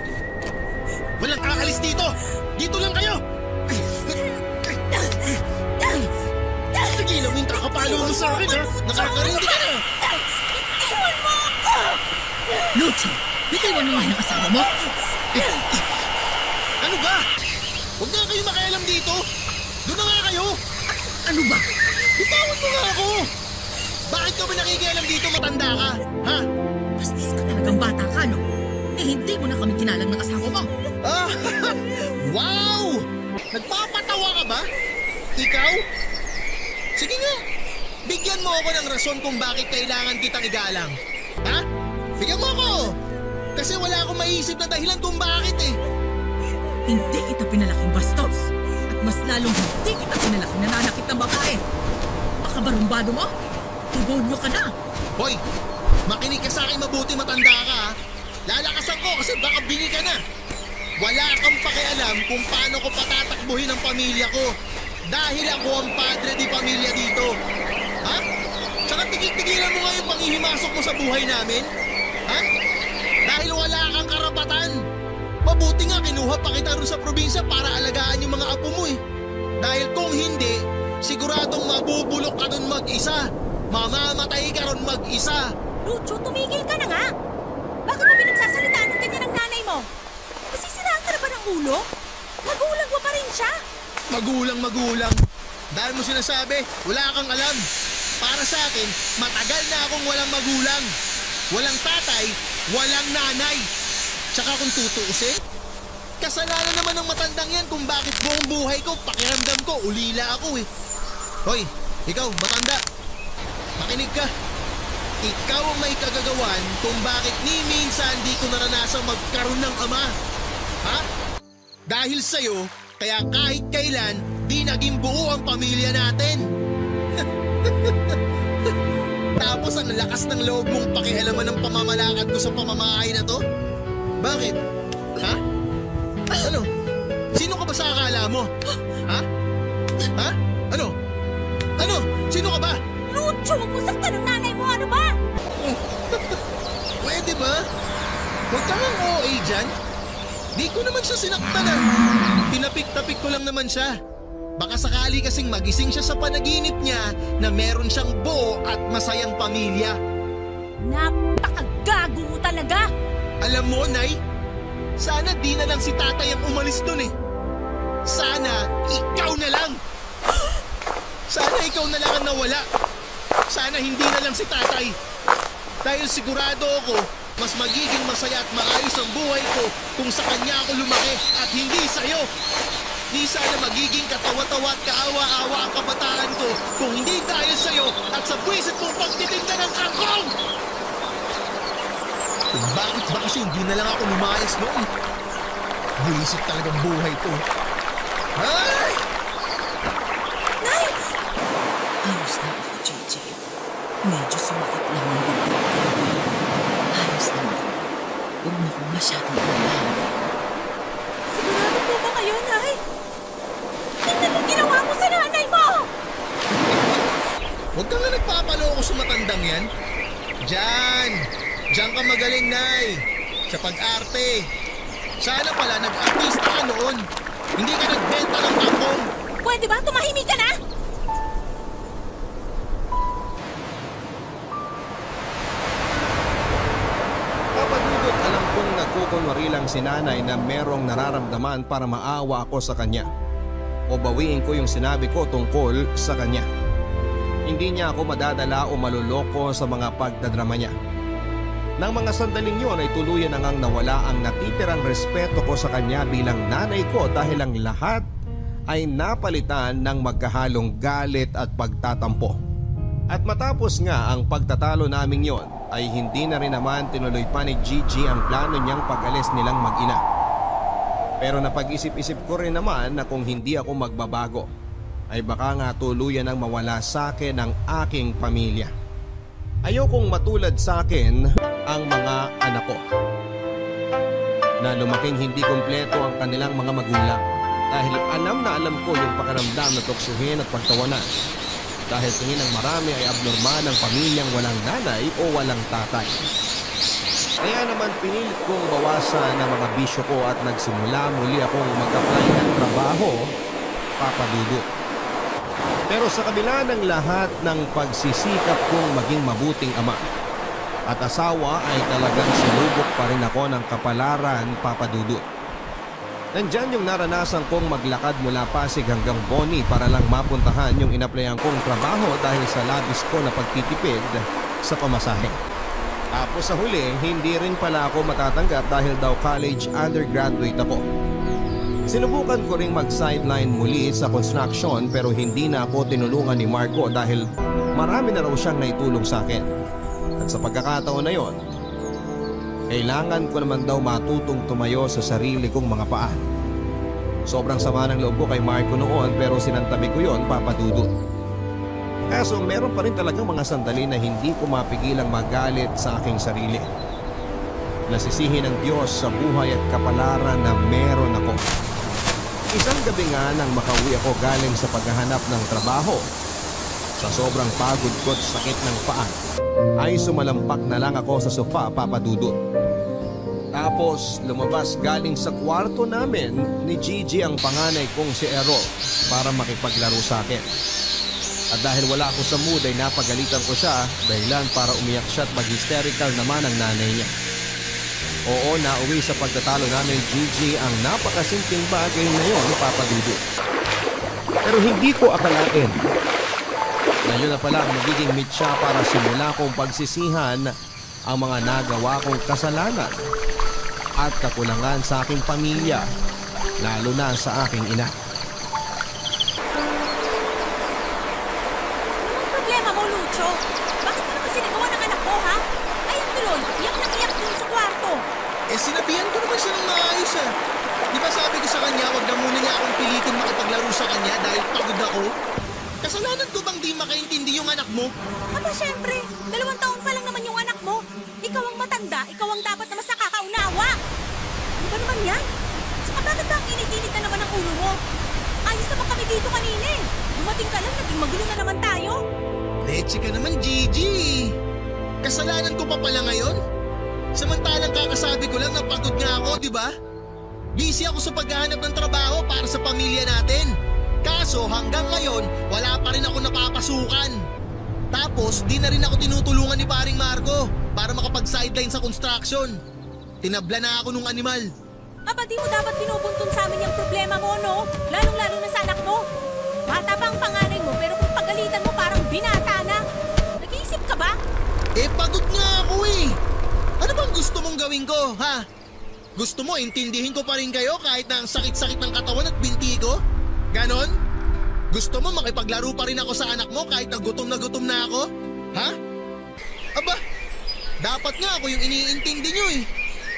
S3: Walang aalis dito. Dito lang kayo. Tigilan mo yung kakapalo mo sa akin, ha? Nakakarindi ka na.
S5: Iwan mo ako!
S2: Lucho, bitawan mo nga ng asawa mo.
S3: Ano ba? Huwag na kayo makialam dito. Doon na nga kayo.
S2: Ano ba?
S3: Bitawan mo nga ako. Bakit ka ba nakikialam dito, matanda ka? Ha?
S2: Bastos ka talagang bata ka, no? Eh, hindi mo na kami kinalang ng asawa mo.
S3: Ah, wow! Nagpapatawa ka ba? Ikaw? Sige nga, bigyan mo ako ng rason kung bakit kailangan kitang igalang. Ha? Bigyan mo ako! Kasi wala akong maisip na dahilan kung bakit eh.
S2: Hindi kita pinalaking bastos. At mas lalong hindi kita pinalaking nananakit ng babae. Baka barumbado mo? Tibonyo ka na.
S3: Hoy, makinig ka sa akin mabuti, matanda ka ha. Lalakasan ko kasi baka bingi ka na. Wala kang pakialam kung paano ko patatakbuhin ang pamilya ko. Dahil ako ang padre di pamilya dito. Ha? Tsaka tigil-tigilan mo nga yung panghihimasok mo sa buhay namin. Ha? Dahil wala kang karapatan. Mabuti nga kinuha pa kita rin sa probinsya para alagaan yung mga apo mo eh. Dahil kung hindi, siguradong mabubulok ka dun mag-isa. Mamamatay ka ron mag-isa.
S5: Lucho, tumigil ka na nga! Bakit mo pinagsasalitaan ng ganyan ang nanay mo? Nasisiraan ka na ba ng ulo? Magulang mo pa rin siya!
S3: Magulang. Dahil mo sinasabi, wala kang alam. Para sa akin, matagal na akong walang magulang. Walang tatay, walang nanay. Tsaka kung tutuusin, kasalanan naman ng matandang yan kung bakit buong buhay ko, pakiramdam ko, ulila ako eh. Hoy, ikaw, matanda. Makinig ka. Ikaw ang may kagagawan kung bakit ni minsan di ko naranasang magkaroon ng ama. Ha? Dahil sa'yo, kaya kahit kailan, di naging buo ang pamilya natin. Tapos ang lakas ng loob mong pakialaman ng pamamalakad ko sa pamamahay na to? Bakit? Ha? Ano? Sino ka ba sa akala mo? Ha? Ha? Ano? Ano? Sino ka ba?
S5: Lucho, huwag mo saktan ng nanay mo! Ano ba?
S3: Pwede ba? Huwag ka nang OA dyan. Di ko naman siya sinaktan ah. Pinapik-tapik ko lang naman siya. Baka sakali kasing magising siya sa panaginip niya na meron siyang buo at masayang pamilya.
S5: Napakagago mo talaga!
S3: Alam mo, Nay, sana di na lang si tatay ang umalis dun eh. Sana ikaw na lang. Sana ikaw na lang ang nawala. Sana hindi na lang si tatay. Dahil sigurado ako, mas magiging masaya at maayos ang buhay ko kung sa kanya ako lumaki at hindi sa'yo. Di sana magiging katawa-tawa at kaawa-awa ang kabataan ko kung hindi dahil sa'yo at sa buwisit mong pagtitinda ng kangkong! Kung bakit ba kasi hindi na lang ako lumayas noon? Buwisit talagang buhay ko. Ay!
S2: Medyo sumakit lang ang bibig ko, pero ayos naman. Huwag mo kong masyadong alalahanin.
S5: Sigurado po ba kayo, Nay? Tingnan mo ginawa mo sa nanay mo!
S3: Huwag ka nga nagpapaloko sa matandang yan. Diyan ka magaling, Nay. Sa pag-arte. Sana pala nag-artista ka noon. Hindi ka nagbenta ng kangkong.
S5: Pwede ba tumahimik ka na?
S1: Papadudot, alam kong nagkukunwari lang si nanay na merong nararamdaman para maawa ako sa kanya. O bawiin ko yung sinabi ko tungkol sa kanya. Hindi niya ako madadala o maluloko sa mga pagdadrama niya. Nang mga sandaling yon ay tuluyan na ngang nawala ang natitirang respeto ko sa kanya bilang nanay ko dahil ang lahat ay napalitan ng magkahalong galit at pagtatampo. At matapos nga ang pagtatalo naming yon ay hindi na rin naman tinuloy pa ni Gigi ang plano niyang pag-alis nilang mag-ina. Pero napag-isip-isip ko rin naman na kung hindi ako magbabago ay baka nga tuluyan ang mawala sa akin ang aking pamilya. Ayokong matulad sa akin ang mga anak ko na lumaking hindi kumpleto ang kanilang mga magulang dahil alam na alam ko yung pakaramdam na tuksuhin at pagtawanan dahil tingin ng marami ay abnormal ang pamilyang walang nanay o walang tatay. Kaya naman pinilit kong bawasan ang mga bisyo ko at nagsimula muli akong mag-apply ng trabaho, Papa Dudut. Pero sa kabila ng lahat ng pagsisikap kong maging mabuting ama at asawa ay talagang sinubok pa rin ako ng kapalaran, Papa Dudut. Nandyan yung naranasan kong maglakad mula Pasig hanggang Boni para lang mapuntahan yung inaplayan kong trabaho dahil sa labis ko na pagtitipid sa pamasahe. Tapos sa huli, hindi rin pala ako matatanggap dahil daw college undergraduate ako. Sinubukan ko ring mag-sideline muli sa construction pero hindi na ako tinulungan ni Marco dahil marami na raw siyang naitulong sa akin. At sa pagkakataon na yon, kailangan ko naman daw matutong tumayo sa sarili kong mga paa. Sobrang sama ng loob ko kay Marco noon pero sinantabi ko yon, Papa Dudut. Kaso meron pa rin talagang mga sandali na hindi ko mapigilang magalit sa aking sarili. Nasisihin ng Diyos sa buhay at kapalaran na meron ako. Isang gabi nga nang makauwi ako galing sa paghahanap ng trabaho, sa sobrang pagod ko at sakit ng paa, ay sumalampak na lang ako sa sofa, Papa Dudut. Tapos lumabas galing sa kwarto namin ni Gigi ang panganay kong si Errol para makipaglaro sa akin. At dahil wala ako sa mood ay napagalitan ko siya dahilan para umiyak siya at mag-hysterical naman ang nanay niya. Oo, nauwi sa pagtatalo namin Gigi ang napakasimpleng bagay na yon, Papa Dudut. Pero hindi ko akalain na yun na pala ang magiging mitya para simula kong pagsisihan ang mga nagawa kong kasalanan at kakulangan sa aking pamilya, lalo na sa aking ina.
S5: Anong problema mo, Lucho? Bakit mo naman sinagawa ng anak mo, ha? Ayun tuloy, iyak na iyak dun sa kwarto.
S3: Sinabihan ko naman siya ng maayos ah. Di ba sabi ko sa kanya, wag na muna niya akong pilitin makipaglaro sa kanya dahil pagod ako? Kasalanan ko bang di makaintindi yung anak mo?
S5: Aba, syempre, 2 taon pa lang naman yung anak mo. Ikaw ang matanda, ikaw ang dapat na mas nakakaunawa. Ano ba naman yan? Saka bakit ba ang init-init na naman ang ulo mo? Ayos naman kami dito kanina eh. Dumating ka lang, naging magulo na naman tayo.
S3: Leche ka naman, Gigi. Kasalanan ko pa pala ngayon? Samantalang kakasabi ko lang na pagod nga ako, di ba? Busy ako sa paghahanap ng trabaho para sa pamilya natin. Kaso hanggang ngayon, wala pa rin ako napapasukan. Tapos di na rin ako tinutulungan ni paring Marco para makapag-sideline sa construction. Tinabla na ako nung animal.
S5: Aba, di mo dapat pinupuntun sa amin yung problema mo, no? Lalong-lalo na sa anak mo. Bata pa ang panganay mo, pero kung pagalitan mo parang binata na. Nag-iisip ka ba?
S3: Pagod nga ako eh. Ano bang gusto mong gawin ko, ha? Gusto mo intindihin ko pa rin kayo kahit na ang sakit-sakit ng katawan at binti ko? Ganon? Gusto mo makipaglaro pa rin ako sa anak mo kahit na gutom na ako? Ha? Aba, dapat nga ako yung iniintindi nyo eh.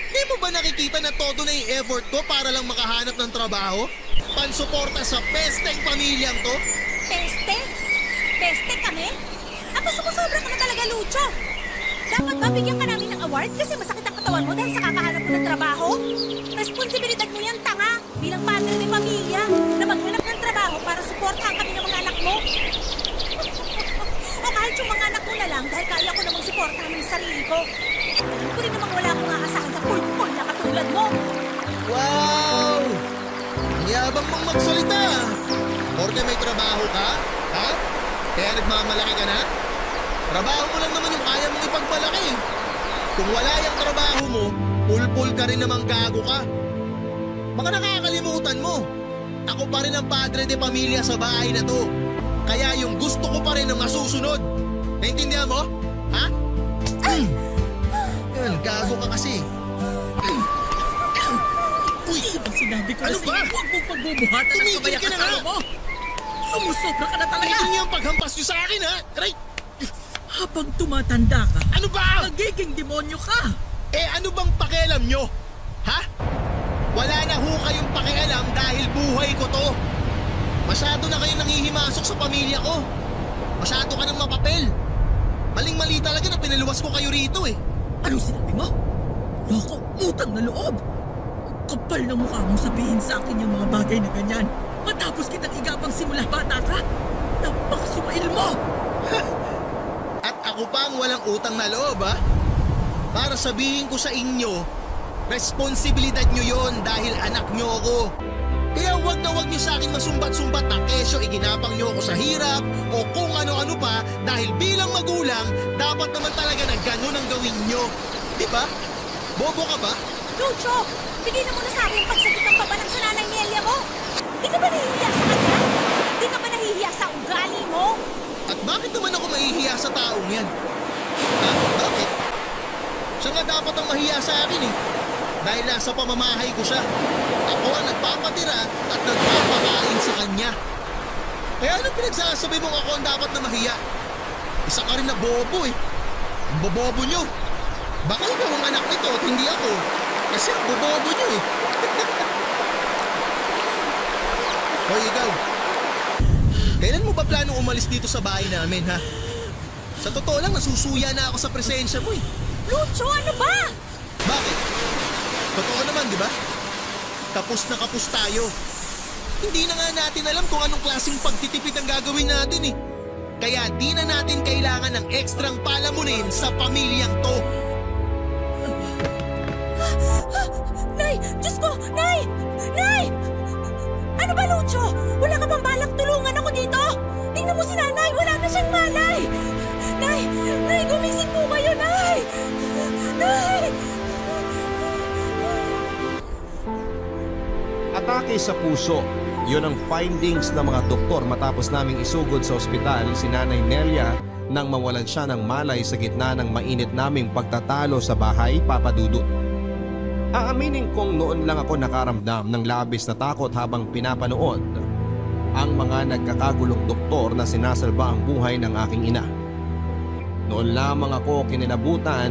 S3: Di mo ba nakikita na todo na yung effort ko para lang makahanap ng trabaho? Pansuporta sa pesteng pamilyang to?
S5: Peste? Peste kami? Ako sumusobra ka na talaga, Lucho. Dapat ba bigyan ka namin ng award kasi masakit ang katawan mo dahil sa kakahanap mo ng trabaho? Responsibilidad mo yan, tanga, bilang padre ng pamilya na maghanap ng trabaho para suportahan kami ng mga anak mo. O kahit yung mga anak mo na lang dahil kaya ko namang suportahan ng sarili ko. Alam ko rin namang wala akong aasahan sa pulpul na katulad mo.
S3: Wow! Ang yabang mong magsalita. Porque may trabaho ka? Ha? Kaya nagmamalaki ka na? Trabaho mo lang naman yung kaya mong ipagmalaki. Kung wala yung trabaho mo, pulpul ka rin namang gago ka. Baka nakakalimutan mo. Ako pa rin ang padre de pamilya sa bahay na to. Kaya yung gusto ko pa rin ang masusunod. Naintindihan mo? Ha? Yan, gago ka kasi. Uy!
S2: Diba sinabi ko
S3: Ano
S2: na
S3: ba?
S2: sa'yo, huwag mong pagbubuhatan ng
S3: Tumigil
S2: kabaya
S3: ka na
S2: kasama
S3: nga!
S2: mo. Sumusobra ka na talaga.
S3: Tigil niyo ang paghampas niyo sa akin, ha? Aray!
S2: Habang tumatanda ka,
S3: Ano ba?
S2: nagiging demonyo ka.
S3: Eh ano bang pakialam nyo? Ha? Wala na ho kayong pakialam dahil buhay ko to. Masyado na kayong nangihimasok sa pamilya ko. Masyado ka ng mapapel. Maling-mali talaga na pinaluwas ko kayo rito eh.
S2: Anong sinabi mo? Loko, utang na loob. Ang kapal ng mukha mong sabihin sa akin yung mga bagay na ganyan. Matapos kitang igapang simula bata ka. Napakasumail mo.
S3: At ako pa ang walang utang na loob, ha? Para sabihin ko sa inyo, responsibilidad nyo yon dahil anak nyo ako. Kaya wag na wag nyo sa akin masumbat-sumbat na kesyo iginapang nyo ako sa hirap o kung ano-ano pa dahil bilang magulang, dapat naman talaga na ganun ang gawin nyo. Di ba? Bobo ka ba?
S5: Lucho, bigyan mo na sa akin ang pagsagot ng babalang sa nanay ni Elia mo. Di ka ba nahihiya sa kanya? Di ka ba nahihiya sa ugali mo?
S3: At bakit naman ako mahihiya sa taong yan? Ha? Bakit? Siya nga dapat ang mahiya sa akin eh. Dahil nasa pamamahay ko siya. Ako ang nagpapatira at nagpapakain sa kanya. Kaya anong pinagsasabi mong ako ang dapat na mahiya? Isa ka rin na bobo eh. Ang bobobo nyo. Baka ikaw ang anak nito at hindi ako. Kasi ang bobobo nyo eh. Hoy ikaw. Kailan mo ba planong umalis dito sa bahay namin ha? Sa totoo lang nasusuya na ako sa presensya mo eh.
S5: Lucho, ano ba?
S3: Bakit? Totoo naman, di ba? Kapos na kapos tayo. Hindi na nga natin alam kung anong klaseng pagtitipid ang gagawin natin eh. Kaya di na natin kailangan ng ekstrang palamunin sa pamilyang to.
S5: Nay! Diyos ko! Nay! Nay! Ano ba, Lucho? Wala ka bang balak tulungan ako dito? Tingnan mo si nanay! Wala na siyang malay! Nay! Nay! Gumising po kayo, Nay! Nay!
S1: Atake sa puso. Yun ang findings ng mga doktor matapos naming isugod sa ospital si Nanay Nelia nang mawalan siya ng malay sa gitna ng mainit naming pagtatalo sa bahay, Papa Dudut. Aaminin kong noon lang ako nakaramdam ng labis na takot habang pinapanood ang mga nagkakagulong doktor na sinasalba ang buhay ng aking ina. Noon lamang ako kinilabutan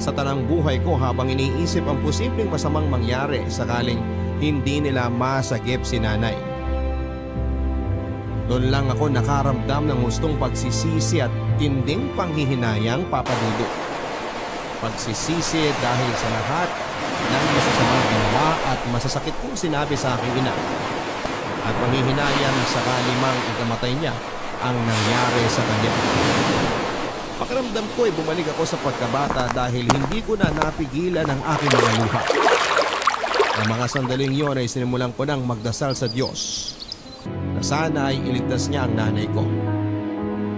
S1: sa tanang buhay ko habang iniisip ang posibleng masamang mangyari sakaling hindi nila masagip si nanay. Noon lang ako nakaramdam ng gustong pagsisisi at tinding panghihinayang, Papa Dudut. Pagsisisi dahil sa lahat ng masasamang ginawa at masasakit kong sinabi sa aking ina. At panghihinayang sakali mang ikamatay niya ang nangyari sa kanya. Pakiramdam ko ay bumalik ako sa pagkabata dahil hindi ko na napigilan ang aking mga luha. Ang mga sandaling yon ay sinimulan ko nang magdasal sa Diyos na sana ay iligtas niya ang nanay ko.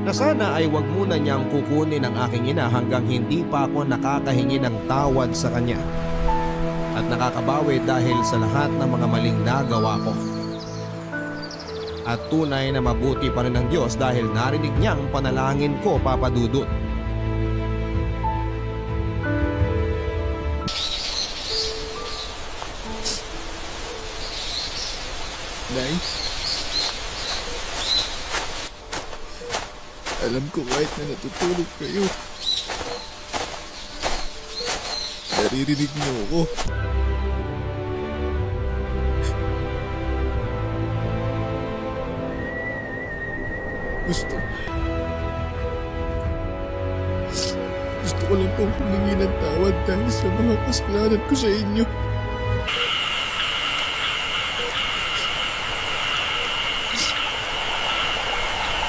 S1: Na sana ay wag muna niyang kukunin ang aking ina hanggang hindi pa ako nakakahingi ng tawad sa kanya at nakakabawi dahil sa lahat ng mga maling nagawa ko. At tunay na mabuti pa rin ang Diyos dahil narinig niyang panalangin ko, Papa Dudut.
S6: Nay, alam ko kahit na natutulog kayo, naririnig niyo ako. ko lang pong humingi ng tawad dahil sa mga kasalanan ko sa inyo.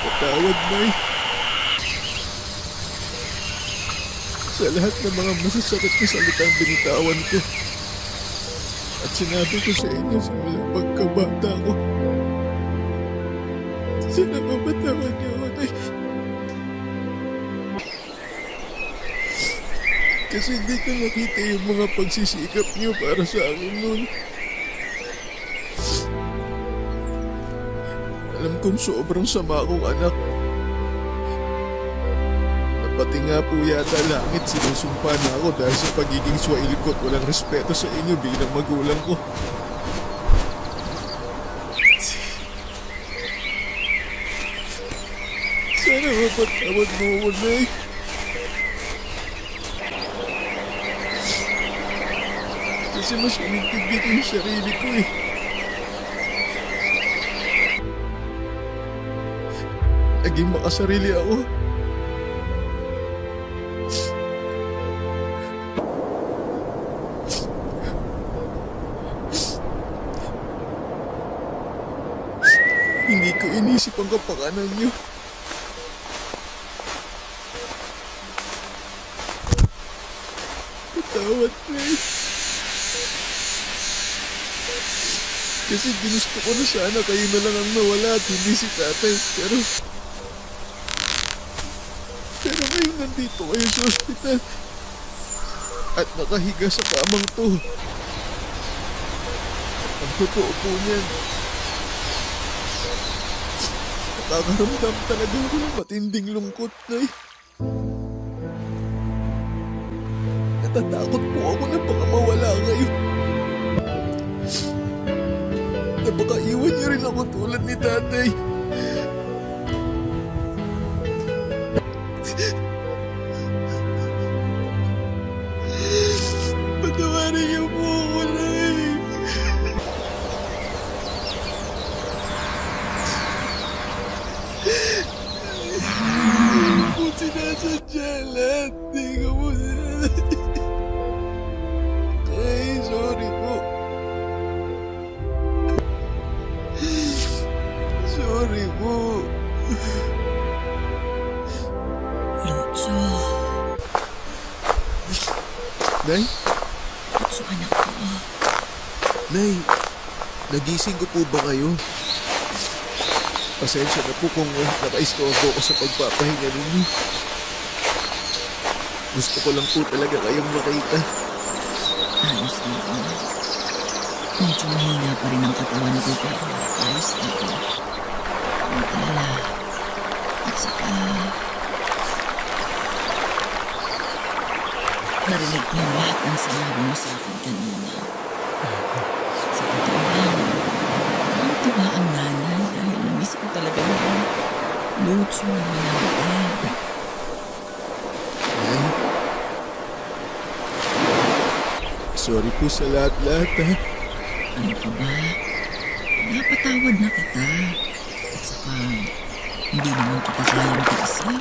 S6: Patawad, Nay. Sa lahat ng mga masasakit na salitang binitawan ko. At sinabi ko sa inyo simula pagkabata ko. Sana mapatawan niyo ako, Nay. Kasi hindi ko nakita yung mga pagsisikap niyo para sa akin noon. Alam kong sobrang sama akong anak. Na pati nga po yata langit sinusumpa na ako dahil sa pagiging swailikot walang respeto sa inyo bilang magulang ko. Sana mapatawad mo ako, Nay. Kasi mas inintindi ko yung sarili ko eh. Naging makasarili ako. Hindi ko inisip ang kapakanan niyo. Patawad, please. Kasi ginusto ko na sana kayo na lang ang nawala at hindi si tatay. Pero ngayon nandito kayo sa ospital. At nakahiga sa kamang to. Ang totoo po niyan. Nakakaramdam talaga ako ng matinding lungkot, Nay. Natatakot po ako na baka mawala kayo. Na baka iwan niyo rin ako tulad ni tatay. Patawarin niyo po ako, Nay. Hindi ko po sinasadya lahat. Hindi ko po sinasadya. Ay, sorry po. Sorry po.
S2: Lucho.
S6: Nay?
S2: Lucho, anak ko.
S6: Nay, nagising ko po ba kayo? Pasensya na po kung nakaistorbo ko sa pagpapahinga ninyo. Gusto ko lang po talaga kayong makita.
S2: Ayos na ako. Medyo mahina pa rin ang katawan ko pero ayos na ako. Ang alala. At saka... narinig ko yung lahat ng sinabi mo sa akin kanina. Sa totoo lang, ang tuwa ang nanay dahil namiss ko talaga yung Lucho na malambing.
S6: Nay? Sorry po sa lahat-lahat, ha?
S2: Ano ka ba? Napatawad na kita. At saka, hindi naman kita kayang tiisin.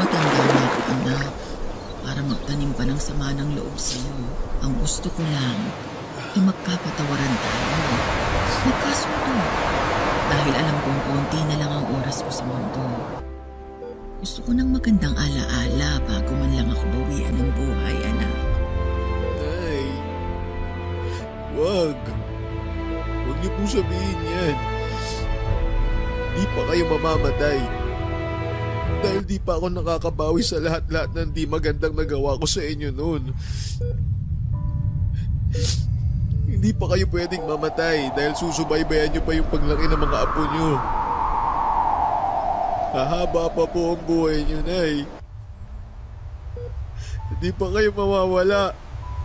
S2: Matanda na ako, anak. Para magtanim pa ng sama ng loob sa'yo. Ang gusto ko lang, ay magkapatawaran tayo. Magkasundo. Dahil alam kong konti na lang ang oras ko sa mundo. Gusto ko ng magandang alaala bago man lang ako bawian ng buhay, anak.
S6: Nay, wag. Huwag niyo po sabihin yan. Di pa kayo mamamatay. Dahil di pa ako nakakabawi sa lahat-lahat ng di magandang nagawa ko sa inyo noon. Hindi pa kayo pwedeng mamatay dahil susubaybayan niyo pa yung paglaki ng mga apo niyo. Hahaba pa po ang buhay niyo, Nay. Hindi pa kayo mawawala.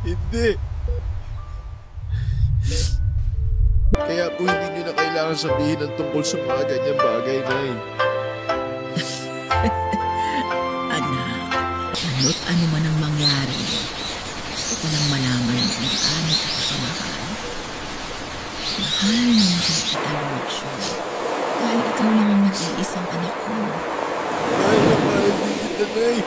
S6: Hindi. Kaya po hindi niyo na kailangan sabihin ang tungkol sa mga ganyang bagay, Nay.
S2: Anak, ano't ano man ang mangyari, gusto ko lang malaman kung gaano kita kamahal. Mahal na mahal kita, Lucho. Dahil ikaw lang ang nag-iisang anak ko.
S6: Mahal na mahal din kita, Nay.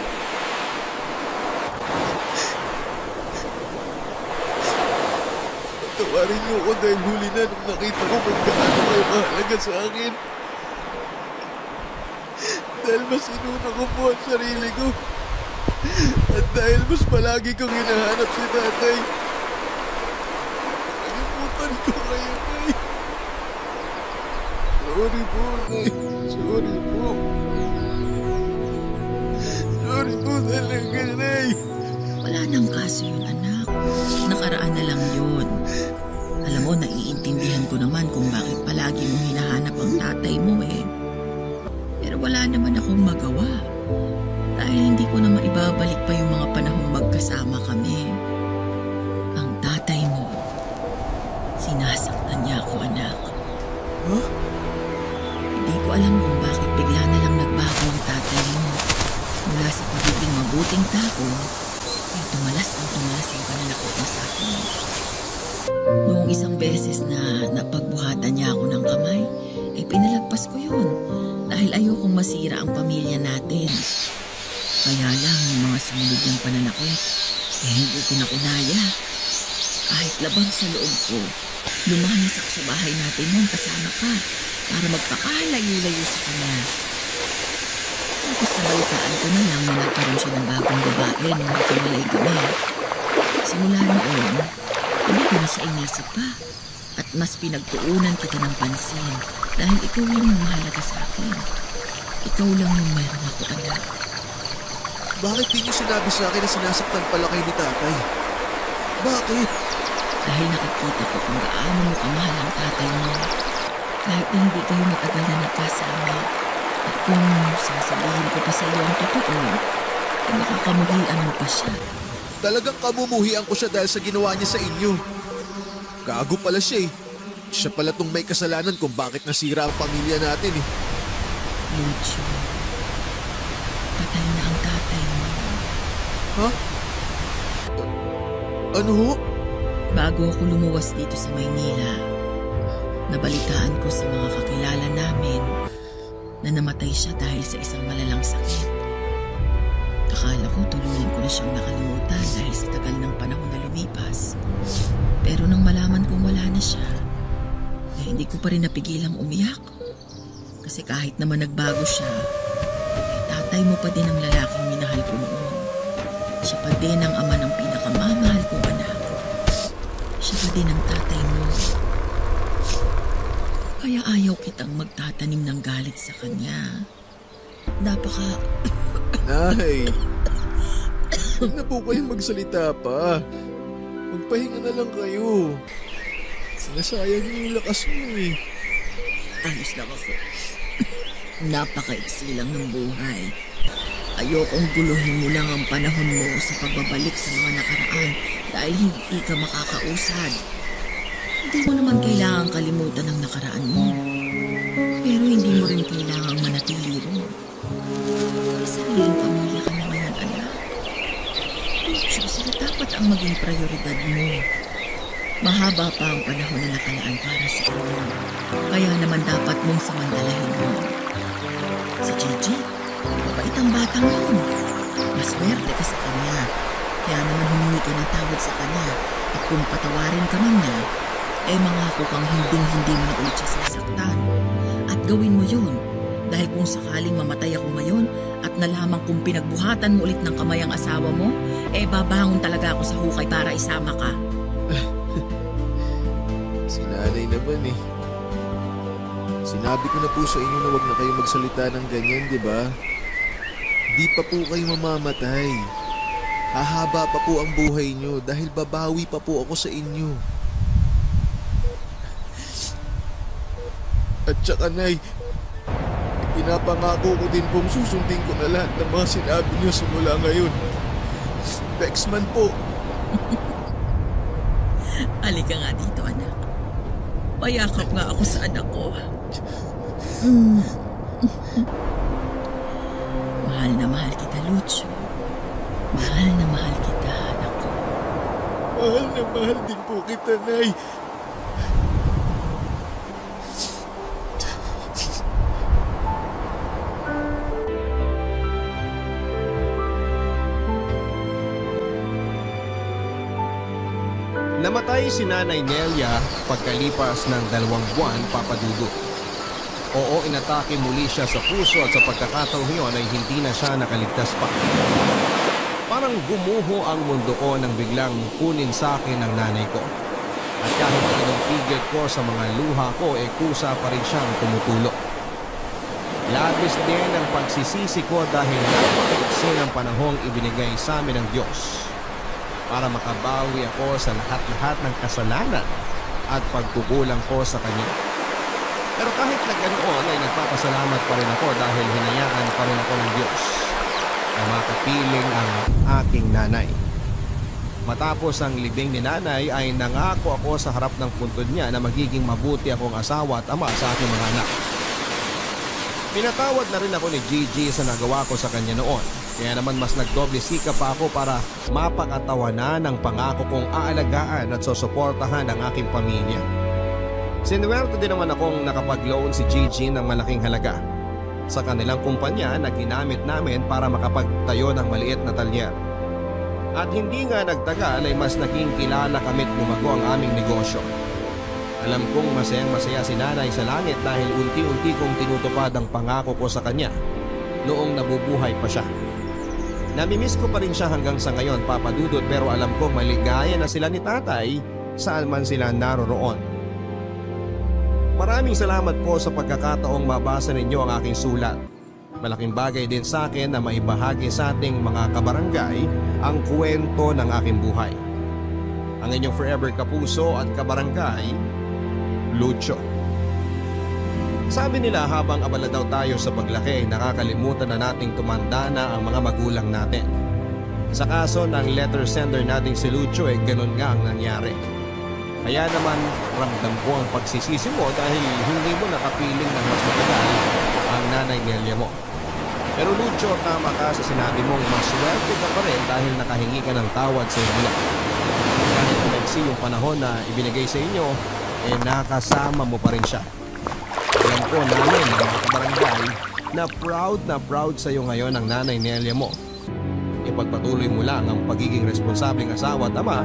S6: patawarin niyo ako dahil huli na nung nakita ko kung gaano kayo mahalaga sa akin. Dahil mas inuna ko po ang sarili ko. At dahil mas palagi kong hinahanap si tatay. Nalimutan ko kayo, Nay. Sorry po, Nay. Sorry po. Sorry po talaga, Nay.
S2: Wala nang kaso yun, anak. Nakaraan na lang yun. Alam mo, naiintindihan ko naman kung bakit palagi mong hinahanap ang tatay mo eh. Pero wala naman akong magawa. Dahil hindi ko na maibabalik pa yung mga panahong magkasama kami. Ang tatay mo, sinasaktan niya ako, anak.
S6: Huh?
S2: Hindi ko alam kung bakit bigla na lang nagbago ang tatay mo. Mula sa pagiging mabuting tao, ay tumalas ang pananakot niya sa akin. Noong isang beses na napagbuhatan niya ako ng kamay, ay pinalagpas ko yun dahil ayokong masira ang pamilya natin. Kaya lang yung mga sumunod ng pananakot, eh hindi ko na kinaya. Kahit labang sa loob ko, lumanas ako sa bahay natin noon kasama ka para magpakalayo-layo sa kanya. Tapos nabalitaan ko na lang na nagkaroon siya ng bagong babae nung magkamalay kami. Simula noon, hindi ko na siya inisip pa. At mas pinagtuunan kita ng pansin dahil ikaw lang yung mahalaga sa akin. Ikaw lang yung mayroon ako, anak.
S6: Bakit di niyo sinabi sa akin na sinasaktan pala kayo ni tatay? Bakit?
S2: Dahil nakikita ko kung gaano mo kamahal ang tatay mo. Kahit na hindi kayo matagal na nagkasama. At kung sasabihin ko pa sa iyo ang totoo, ay makakamuhian mo pa siya.
S6: Talagang kamumuhian ko siya dahil sa ginawa niya sa inyo. Gago pala siya eh. Siya pala tong may kasalanan kung bakit nasira ang pamilya natin eh.
S2: Lucio, patay na ang tatay mo.
S6: Ha? Ano ho?
S2: Bago ako lumuwas dito sa Maynila, nabalitaan ko sa mga kakilala namin na namatay siya dahil sa isang malalang sakit. Akala ko tuluyan ko na siyang nakalimutan dahil sa tagal ng panahon na lumipas. Pero nang malaman kong wala na siya, eh, hindi ko pa rin napigilang umiyak. Kasi kahit naman nagbago siya, eh, tatay mo pa din ang lalaking minahal ko noon. Siya pa din ang ama ng pinakamamahal kong anak. Siya pa din ang tatay mo. Kaya ayaw kitang magtatanim ng galit sa kanya.
S6: Nay, huwag na po kayong magsalita pa. Magpahinga na lang kayo. Sinasayang niyo yung lakas niyo eh.
S2: Ayos lang ako. Napakaiksi lang ng buhay. Ayokong guluhin mo lang ang panahon mo sa pagbabalik sa mga nakaraan dahil hindi ka makakausad. Hindi mo naman kailangang kalimutan ang nakaraan mo. Pero hindi mo rin kailangang manatili ron. May sariling pamilya ka na ngayon, anak. Lucio, sila dapat ang maging prioridad mo. Mahaba pa ang panahon na nakalaan para sa kanya. Kaya naman dapat mong samantalahin mo. Si Gigi, mabait ang batang yun. Maswerte ka sa kanya. Kaya naman humingi ka ng tawad sa kanya. At kung patawarin ka man niya, ay mangako kang hinding-hindi mo na ulit siya sasaktan. At gawin mo yun. Dahil kung sakaling mamatay ako ngayon at nalaman kong pinagbuhatan mo ulit ng kamay ang asawa mo, eh babangon talaga ako sa hukay para isama ka.
S6: Si nanay naman eh. Sinabi ko na po sa inyo na huwag na kayo magsalita ng ganyan, di ba? Di pa po kayo mamamatay. Hahaba pa po ang buhay nyo dahil babawi pa po ako sa inyo. At saka, Nay, pinapangako ko din pong susundin ko na lahat ng mga sinabi niyo simula ngayon. Bexman po.
S2: Halika nga dito, anak. Payakap nga ako sa anak ko. Mahal na mahal kita, Lucio. Mahal na mahal kita, anak ko.
S6: Mahal na mahal din po kita, Nay.
S1: Namatay si Nanay Nelia pagkalipas ng 2 buwan, Papa Dudut. Oo, inatake muli siya sa puso at sa pagkakataong yun ay hindi na siya nakaligtas pa. Parang gumuho ang mundo ko nang biglang kunin sa akin ang nanay ko. At kahit anong pigil ko sa mga luha ko, kusa pa rin siyang tumutulo. Labis din ang pagsisisi ko dahil napakaiksi ng panahong ibinigay sa amin ng Diyos para makabawi ako sa lahat-lahat ng kasalanan at pagkukulang ko sa Kanya. Pero kahit na ganoon ay nagpapasalamat pa rin ako dahil hinayaan pa rin ako ng Diyos na makapiling ang aking nanay. Matapos ang libing ni nanay ay nangako ako sa harap ng puntod niya na magiging mabuti akong asawa at ama sa aking mga anak. Pinatawad na rin ako ni Gigi sa nagawa ko sa kanya noon. Kaya naman mas nagdoble sikap pa ako para mapakatawanan ang pangako kong aalagaan at susuportahan ang aking pamilya. Sinuwerte din naman akong nakapag-loan si Gigi ng malaking halaga sa kanilang kumpanya na ginamit namin para makapagtayo ng maliit na talyer. At hindi nga nagtagal ay mas naging kilala kami't lumago ang aming negosyo. Alam kong masayang-masaya si nanay sa langit dahil unti-unti kong tinutupad ang pangako ko sa kanya noong nabubuhay pa siya. Namimiss ko pa rin siya hanggang sa ngayon, Papa Dudut, pero alam kong maligaya na sila ni tatay saan man sila naroroon. Maraming salamat po sa pagkakataong mabasa ninyo ang aking sulat. Malaking bagay din sa akin na maibahagi sa ating mga kabarangay ang kwento ng aking buhay. Ang inyong forever kapuso at kabarangay, Lucho. Sabi nila habang abala daw tayo sa paglaki, nakakalimutan na nating tumanda na ang mga magulang natin. Sa kaso ng letter sender nating si Lucho ganun nga ang nangyari. Kaya naman ramdam ko ang pagsisisi mo dahil hindi mo nakapiling ng mas matagal ang Nanay Nelia mo. Pero Lucho, tama ka sa sinabi mong maswerte ka pa rin dahil nakahingi ka ng tawad sa inyo. Kahit maiksi yung panahon na ibinigay sa inyo, nakasama mo pa rin siya. Alam ko namin ng mga kabarangay na proud sa iyo ngayon ang Nanay Nelia mo. Ipagpatuloy mo lang ang pagiging responsableng asawa at ama,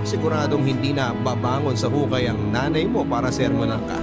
S1: siguradong hindi na babangon sa hukay ang nanay mo para sermonan ka.